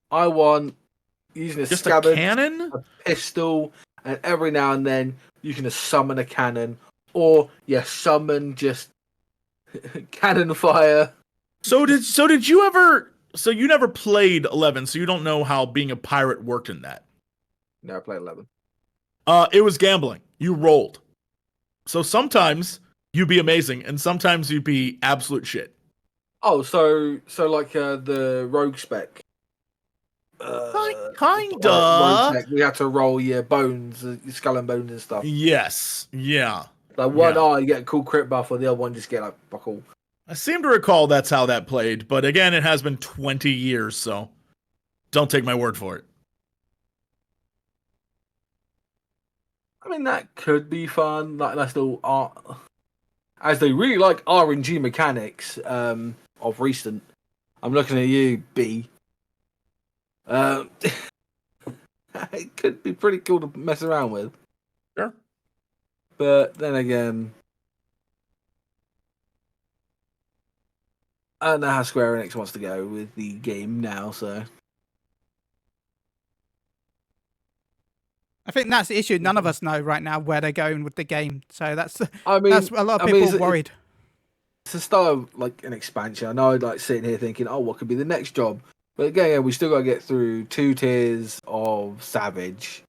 I want using a Just scabbard, a cannon? a pistol, and every now and then you can just summon a cannon, or summon just cannon fire. So did you ever? So you never played 11, so you don't know how being a pirate worked in that. No, I played 11. It was gambling. You rolled. So sometimes you'd be amazing, and sometimes you'd be absolute shit. Oh, so like the rogue spec. Kinda. Rogue spec, we had to roll your bones, your skull and bones and stuff. Yes. Yeah. Like one eye, you get a cool crit buff, or the other one just get like buckle. I seem to recall that's how that played, but again, it has been 20 years, so don't take my word for it. I mean, that could be fun. Like that's still art, as they really like RNG mechanics of recent. I'm looking at you, B. It could be pretty cool to mess around with. Sure. But then again, I don't know how Square Enix wants to go with the game now, so. I think that's the issue. None of us know right now where they're going with the game, so that's I mean, that's a lot of people worried. It's a start of like an expansion. I know I'd like sitting here thinking, oh, what could be the next job? But again, we still got to get through 2 tiers of Savage,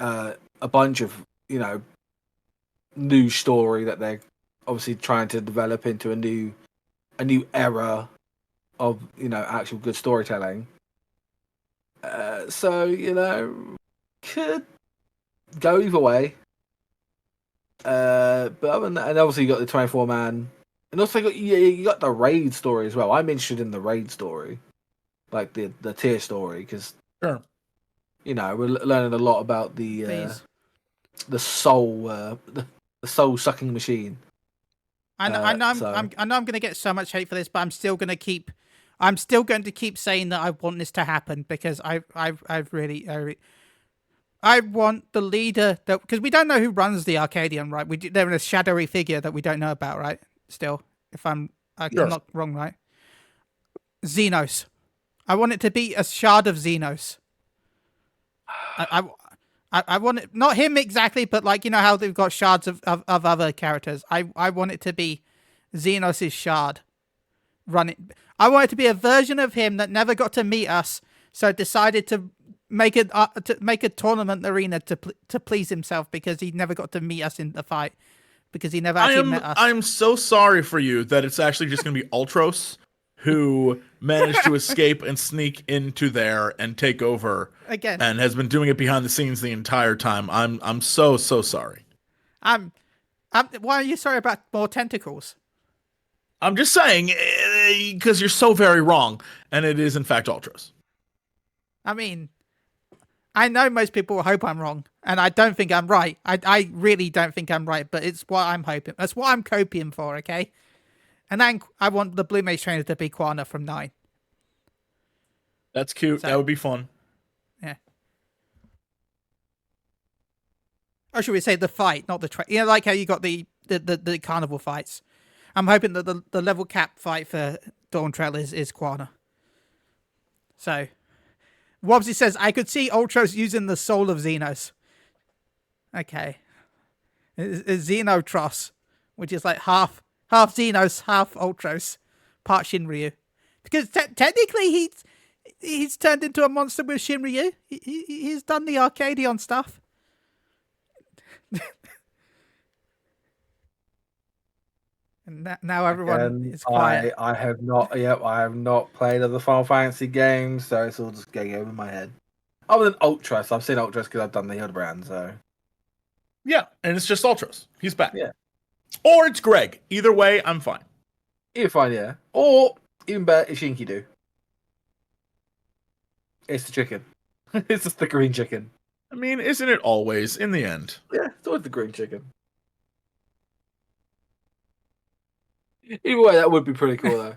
a bunch of new story that they're obviously trying to develop into a new era of actual good storytelling. So could go either way. But other than that, and obviously you got the 24-man, and also you got the raid story as well. I'm interested in the raid story, like the tier story, because sure, we're learning a lot about the soul the soul sucking machine. I know I'm going to get so much hate for this, but I'm still going to keep saying that I want this to happen because I want the leader because we don't know who runs the Arcadian, right? They're a shadowy figure that we don't know about, right? Still, if I'm not wrong, right? Xenos. I want it to be a shard of Xenos. I want it, not him exactly, but like how they've got shards of other characters. I want it to be Xenos' shard. I want it to be a version of him that never got to meet us, so decided to make a tournament arena to please himself because he never got to meet us in the fight because he never actually met us. I'm so sorry for you that it's actually just going to be Ultros who managed to escape and sneak into there and take over again, and has been doing it behind the scenes the entire time. I'm so sorry. Why are you sorry about more tentacles? I'm just saying because you're so very wrong, and it is in fact Ultros. I mean, I know most people will hope I'm wrong, and I don't think I'm right. I really don't think I'm right, but it's what I'm hoping. That's what I'm coping for, okay? And then I want the Blue Mage Trainer to be Quana from 9. That's cute. That would be fun. Yeah. Or should we say the fight, not the like how you got the carnival fights. I'm hoping that the level cap fight for Dawn Trail is Quana. So, Wobbsy says, I could see Ultros using the soul of Xenos. Okay. It's Xenotros, which is like half Xenos, half Ultros, part Shinryu. Because technically he's turned into a monster with Shinryu. He's done the Arcadion stuff. And now everyone is quiet. I have not played other Final Fantasy games, so it's all just going over my head. Other than Ultros, I've seen Ultros because I've done the Hildebrand, so. Yeah, and it's just Ultros. He's back. Yeah. Or it's Greg. Either way, I'm fine. You're fine, yeah. Or, even better, it's Shinkidu. It's the chicken. It's just the green chicken. I mean, isn't it always, in the end? Yeah, it's always the green chicken. Either way, that would be pretty cool, though.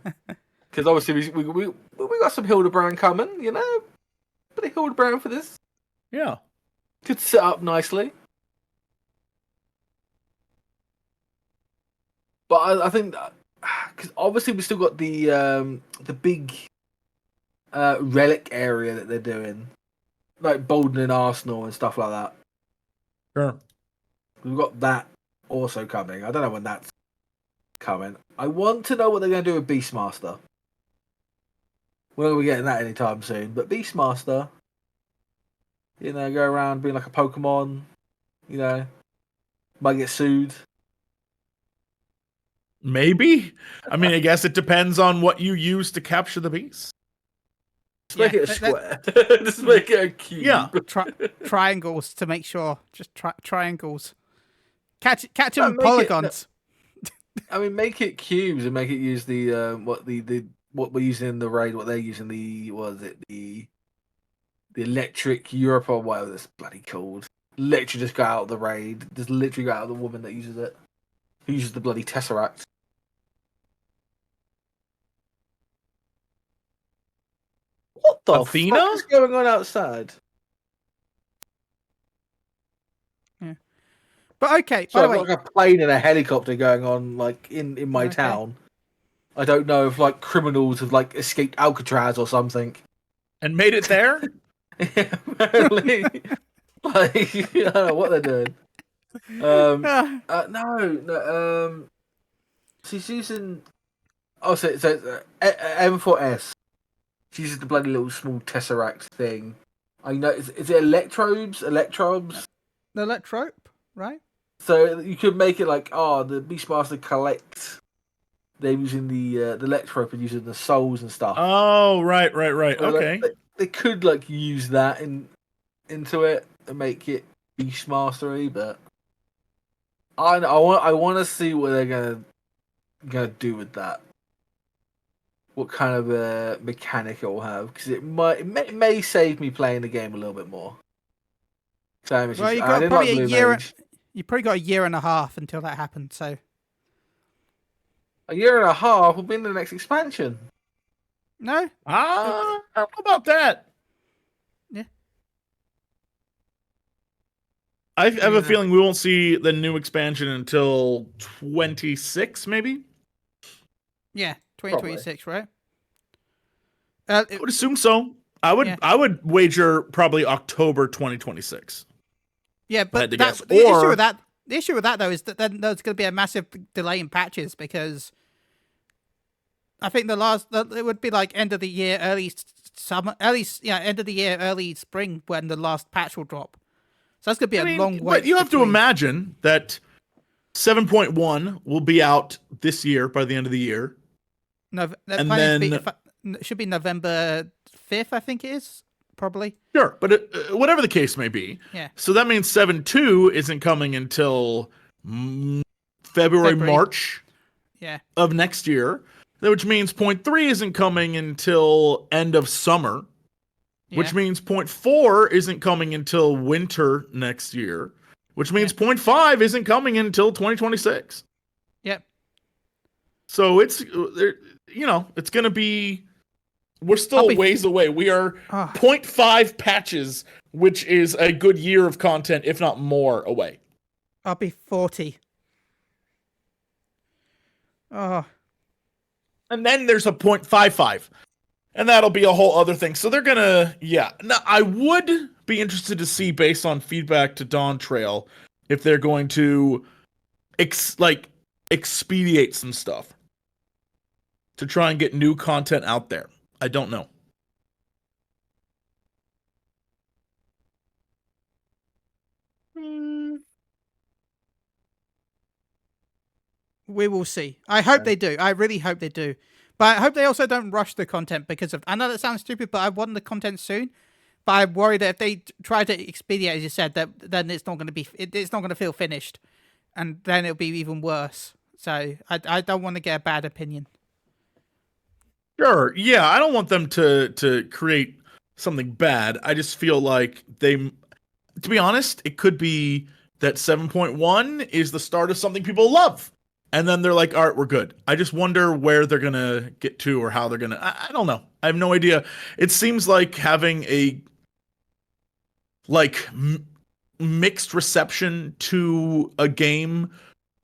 Because obviously, we got some Hildebrand coming, Bit of Hildebrand for this. Yeah. Could set up nicely. But I think because obviously we still got the big relic area that they're doing, like Bolden and Arsenal and stuff like that. Sure. We've got that also coming. I don't know when that's coming. I want to know what they're going to do with Beastmaster. We're not going to be getting that anytime soon. But Beastmaster, go around being like a Pokemon, might get sued. Maybe. I mean, I guess it depends on what you use to capture the beast. Just make it a square. Just make it a cube. Yeah. Triangles to make sure. Just triangles. Catch them with polygons. I mean, make it cubes and make it use the what we're using in the raid. What they're using the electric Europe or whatever that's bloody called. Literally just go out of the raid. Just literally go out of the woman that uses it. Who uses the bloody Tesseract. What the Athena? fuck is going on outside? Yeah. But okay, So by the way, like a plane and a helicopter going on like in my town. I don't know if like criminals have like escaped Alcatraz or something. And made it there? Apparently. Like, I don't know what they're doing. No. She's using. Oh, so M4S. She uses the bloody little small Tesseract thing. I know. Is it electrobes? Electrobes? the electrope, right? So you could make it like, the Beastmaster collects. They're using the electrope and using the souls and stuff. Oh, right. So, Okay. like, they could like use that into it and make it Beastmastery, but I want to see what they're gonna do with that. What kind of a mechanic it will have, because it may save me playing the game a little bit more. So Well, you got probably a year. You probably got a year and a half until that happens. So a year and a half will be in the next expansion. no. How about that? Yeah. I have a feeling we won't see the new expansion until 26, maybe? Yeah, 2026, right? I would assume so. I would wager probably October 2026. Yeah, but guess. the issue with that though is that then there's going to be a massive delay in patches, because I think it would be like end of the year, early summer, end of the year, early spring when the last patch will drop. So that's going to be a long wait. But you have to imagine that 7.1 will be out this year by the end of the year. No, and then it should be November 5th, I think it is, probably. Sure, but whatever the case may be. Yeah. So that means 7.2 isn't coming until February, March of next year, which means 0.3 isn't coming until end of summer, which means 0.4 isn't coming until winter next year, which means 0.5 isn't coming until 2026. Yep. So it's going to be, we're still ways away. We are 0.5 patches, which is a good year of content, if not more, away. I'll be 40. Oh. And then there's a 0.55. And that'll be a whole other thing. So they're going to, Now, I would be interested to see, based on feedback to Dawn Trail, if they're going to, expedite some stuff to try and get new content out there. I don't know. We will see. I hope they do. I really hope they do. But I hope they also don't rush the content, because I know that sounds stupid, but I want the content soon. But I'm worried that if they try to expedite, as you said, then it's not going to be. It's not going to feel finished, and then it'll be even worse. So I don't want to get a bad opinion. Sure. Yeah, I don't want them to create something bad. I just feel like to be honest, it could be that 7.1 is the start of something people love. And then they're like, all right, we're good. I just wonder where they're going to get to, or how they're going to, I don't know. I have no idea. It seems like having a mixed reception to a game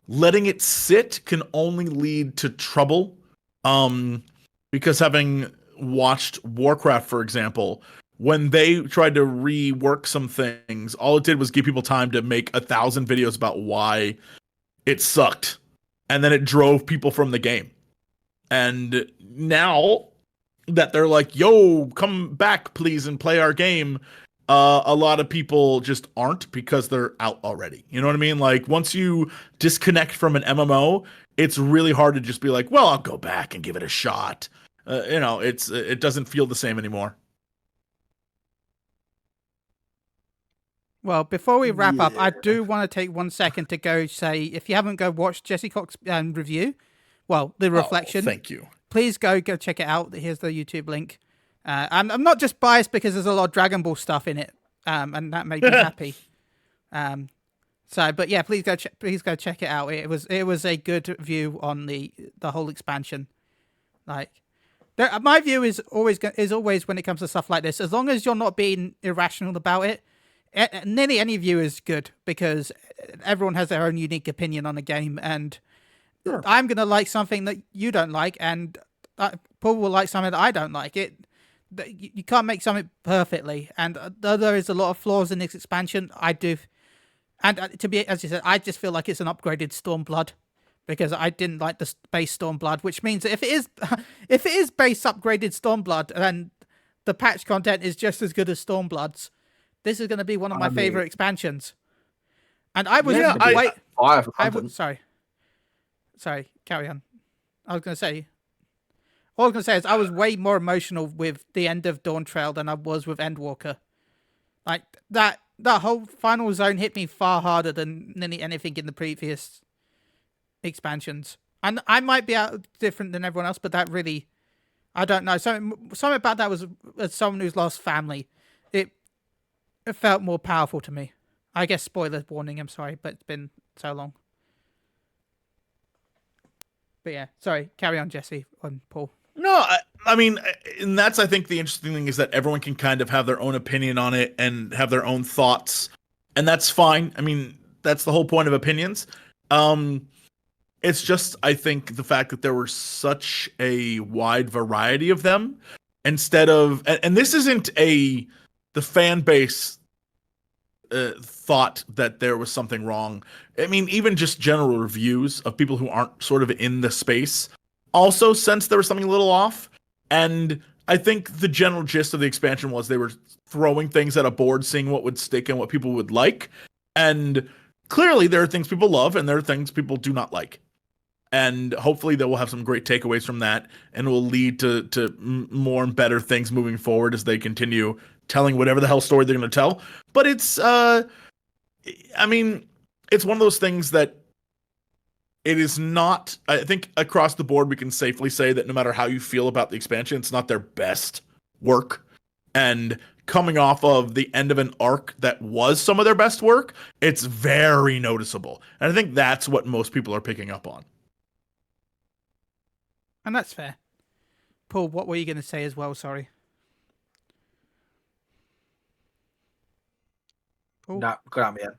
letting it sit can only lead to trouble. Because having watched Warcraft, for example, when they tried to rework some things, all it did was give people time to make 1,000 videos about why it sucked. And then it drove people from the game. And now that they're like, yo, come back, please, and play our game, a lot of people just aren't because they're out already. You know what I mean? Like, once you disconnect from an MMO, it's really hard to just be like, well, I'll go back and give it a shot. It doesn't feel the same anymore. Well, before we wrap up, I do want to take 1 second to go say, if you haven't go watch Jesse Cox review, well, the reflection. Thank you. Please go check it out. Here's the YouTube link. I'm not just biased because there's a lot of Dragon Ball stuff in it, and that made me happy. But yeah, please go check it out. It was a good view on the whole expansion. Like, my view is always when it comes to stuff like this, as long as you're not being irrational about it, nearly any view is good because everyone has their own unique opinion on a game, and sure. I'm gonna like something that you don't like, and Paul will like something that I don't like. You can't make something perfectly, and though there is a lot of flaws in this expansion, I do. And to be, as you said, I just feel like it's an upgraded Stormblood because I didn't like the base Stormblood, which means that if it is base upgraded Stormblood, then the patch content is just as good as Stormblood's. This is going to be one of my favorite expansions. And I was sorry, carry on. All I was going to say is I was way more emotional with the end of Dawn Trail than I was with Endwalker. Like, that whole final zone hit me far harder than nearly anything in the previous expansions. And I might be out different than everyone else, but that really, I don't know. Something about that was, as someone who's lost family, it felt more powerful to me. I guess spoiler warning, I'm sorry, but it's been so long. But yeah, sorry, carry on, Jesse and Paul. No, I mean, and that's, I think, the interesting thing is that everyone can kind of have their own opinion on it and have their own thoughts, and that's fine. I mean, that's the whole point of opinions. It's just, I think, the fact that there were such a wide variety of them, instead of, and this isn't the fan base thought that there was something wrong. I mean, even just general reviews of people who aren't sort of in the space also sensed there was something a little off. And I think the general gist of the expansion was they were throwing things at a board, seeing what would stick and what people would like. And clearly there are things people love and there are things people do not like. And hopefully they will have some great takeaways from that, and it will lead to more and better things moving forward as they continue telling whatever the hell story they're going to tell. But it's, I mean, it's one of those things that it is not, I think across the board, we can safely say that no matter how you feel about the expansion, it's not their best work. And coming off of the end of an arc that was some of their best work, it's very noticeable. And I think that's what most people are picking up on. And that's fair. Paul, what were you going to say as well? Sorry. Paul? No, got out me yet.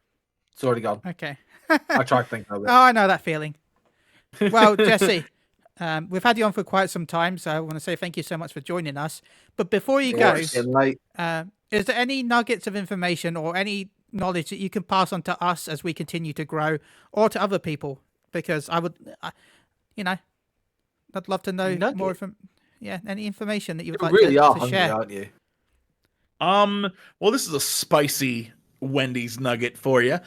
It's already gone. Okay. I tried to think of it. Oh, I know that feeling. Well, Jesse, we've had you on for quite some time, so I want to say thank you so much for joining us. But before you go, is there any nuggets of information or any knowledge that you can pass on to us as we continue to grow, or to other people? Because I would, I'd love to know more from, any information that you would like really to hungry, share. aren't you? Well, this is a spicy Wendy's nugget for you.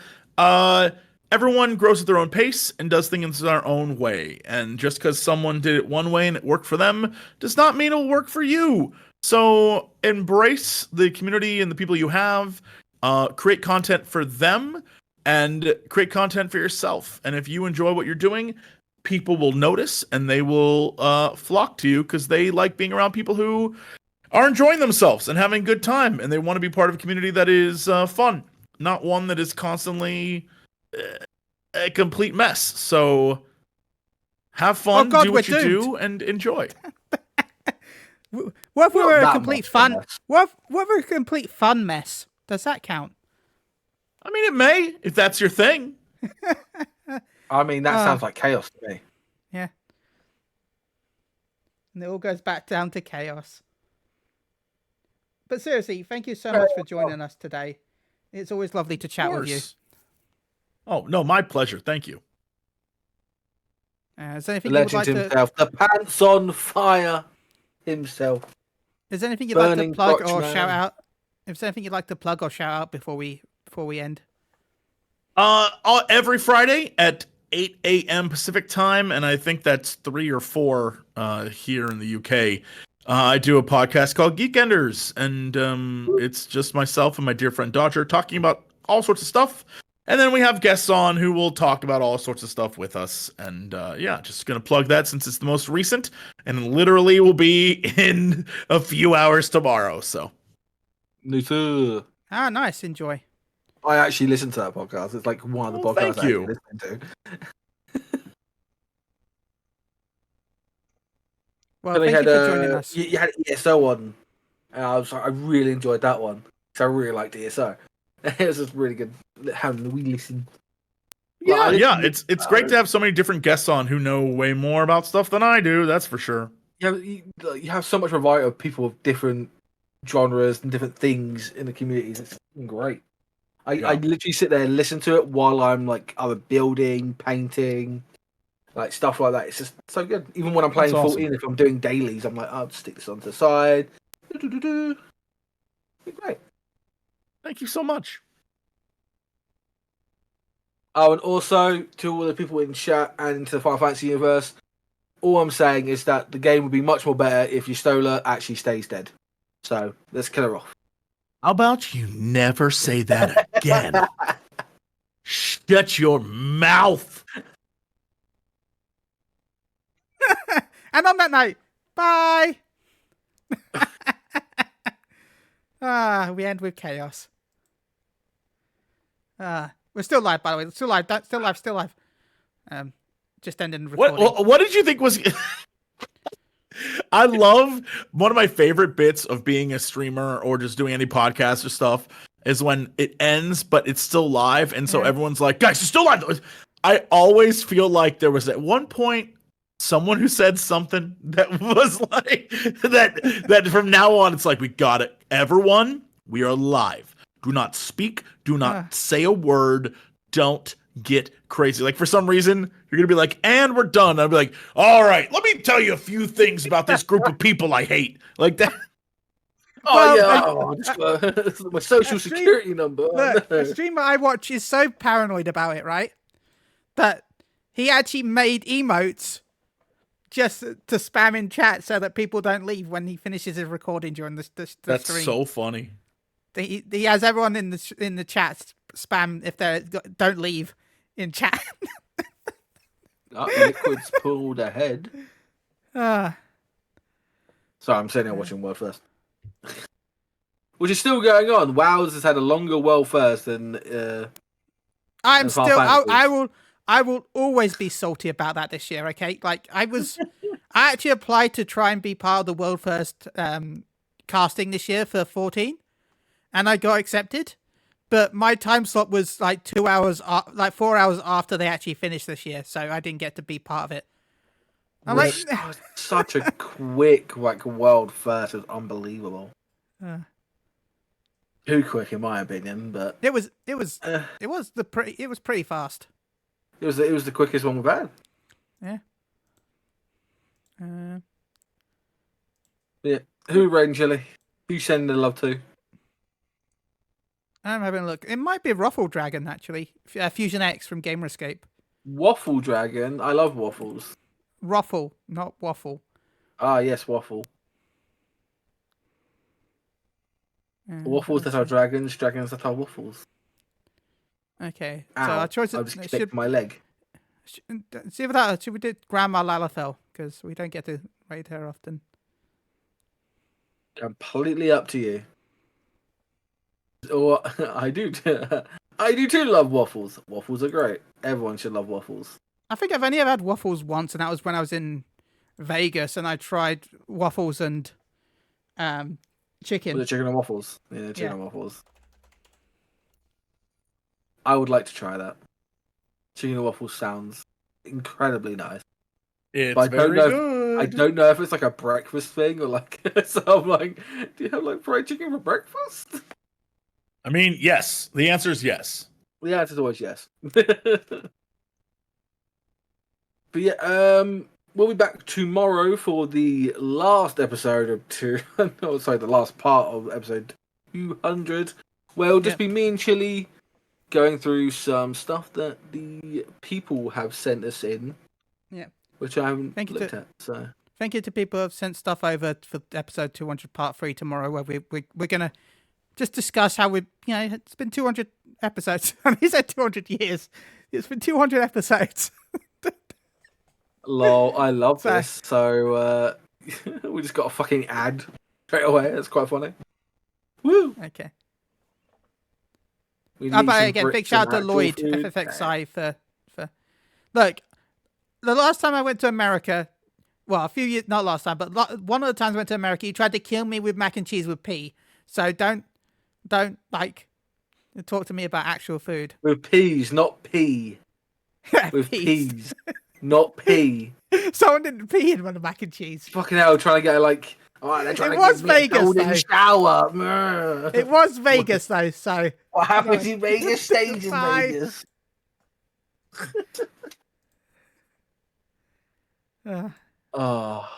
Everyone grows at their own pace and does things their own way. And just because someone did it one way and it worked for them does not mean it'll work for you. So embrace the community and the people you have, create content for them, and create content for yourself. And if you enjoy what you're doing, people will notice and they will flock to you because they like being around people who are enjoying themselves and having a good time, and they want to be part of a community that is fun, not one that is constantly a complete mess. So have fun, do what you do, and enjoy. What if we were a complete fun? What if we're a complete fun mess? Does that count? I mean, it may, if that's your thing. I mean, that sounds like chaos to me. Yeah. And it all goes back down to chaos. But seriously, thank you so much for joining us today. It's always lovely to chat with you. Oh, no, my pleasure. Thank you. Is there anything The you would legend like himself, the pants on fire himself. Is there anything you'd like to Burning plug crotch or man. shout out? Is there anything you'd like to plug or shout out before we end? Every Friday at 8 a.m. Pacific time, and I think that's 3 or 4 here in the UK. I do a podcast called Geekenders, and it's just myself and my dear friend Dodger talking about all sorts of stuff. And then we have guests on who will talk about all sorts of stuff with us. And yeah, just going to plug that since it's the most recent, and literally will be in a few hours tomorrow. So. Ah, nice. Enjoy. I actually listen to that podcast. It's like one of the podcasts I actually listen to. Well, thank you for joining us. You had ESO on, and I really enjoyed that one because I really liked ESO. It was just really good having we listen. Yeah, it's great to have so many different guests on who know way more about stuff than I do. That's for sure. You have so much variety of people of different genres and different things in the communities. It's great. I literally sit there and listen to it while I'm like either building, painting, like stuff like that. It's just so good. Even when I'm playing 14, if I'm doing dailies, I'm like, I'll just stick this on to the side. It's great. Thank you so much. Oh, and also to all the people in chat and into the Final Fantasy universe, all I'm saying is that the game would be much more better if your Stola actually stays dead. So let's kill her off. How about you never say that again? Shut your mouth. And on that note, bye. We end with chaos. We're still live, by the way. Still live. Still live. Just ending recording. What did you think was? I love one of my favorite bits of being a streamer or just doing any podcast or stuff is when it ends, but it's still live, and so everyone's like, "Guys, it's still live." I always feel like there was at one point someone who said something that was like that from now on it's like, we got it, everyone, we are live. Do not speak. Do not say a word. Don't get crazy. Like, for some reason, you're going to be like, and we're done. I'll be like, all right, let me tell you a few things about this group of people I hate. Like that. This is my social security number. Look, the streamer I watch is so paranoid about it, right? That he actually made emotes just to spam in chat so that people don't leave when he finishes his recording during the stream. That's so funny. He has everyone in the chat spam if they don't leave in chat. Liquid's pulled ahead. Sorry, I'm sitting here watching World First. Which is still going on. WoW's has had a longer World First than I'm still I will always be salty about that this year, okay? Like I actually applied to try and be part of the World First casting this year for 14, and I got accepted. But my time slot was like 2 hours, 4 hours after they actually finished this year, so I didn't get to be part of it. I'm like, such a quick World First. It was unbelievable. Too quick, in my opinion, but it was pretty fast. It was the quickest one we've had. Yeah. Yeah. Who raiding Chili? Who you sending the love to? I'm having a look. It might be Ruffle Dragon, actually. Fusion X from Gamer Escape. Waffle Dragon? I love waffles. Ruffle, not waffle. Ah, yes, waffle. Waffles that are dragons, dragons that are waffles. Okay. Ow, so our choice I just kicked my leg. See if that should we do Grandma Lalafell, because we don't get to raid her often. Completely up to you. Or I do too love waffles. Waffles are great. Everyone should love waffles. I think I've only ever had waffles once, and that was when I was in Vegas, and I tried waffles and chicken. The chicken and waffles. Yeah, chicken and waffles. I would like to try that. chicken and waffles sounds incredibly nice. It's But very I good. don't know if it's like a breakfast thing or like. So I'm like, do you have like fried chicken for breakfast? I mean, yes. The answer is yes. The answer is always yes. But yeah, we'll be back tomorrow for the last episode of the last part of episode 200. Where it'll just be me and Chili going through some stuff that the people have sent us in. Yeah. Which I haven't looked at. So thank you to people who have sent stuff over for episode 200 part 3 tomorrow, where we're gonna just discuss how it's been 200 episodes. I mean, he said 200 years. It's been 200 episodes. lol, I love this. So we just got a fucking ad straight away. That's quite funny. Woo! Okay. But again, big shout out to Lloyd FFXI for look. The last time I went to America, well, a few years, not last time, but one of the times I went to America, he tried to kill me with mac and cheese with pea. So don't like talk to me about actual food. With peas, not pea. With peas, not pea. Someone didn't pee in one of mac and cheese. Fucking hell, trying to get like. Oh, they're trying It to was give me Vegas, a golden though. shower. It was Vegas though, so What happens in Vegas stays in Bye. Vegas. Oh.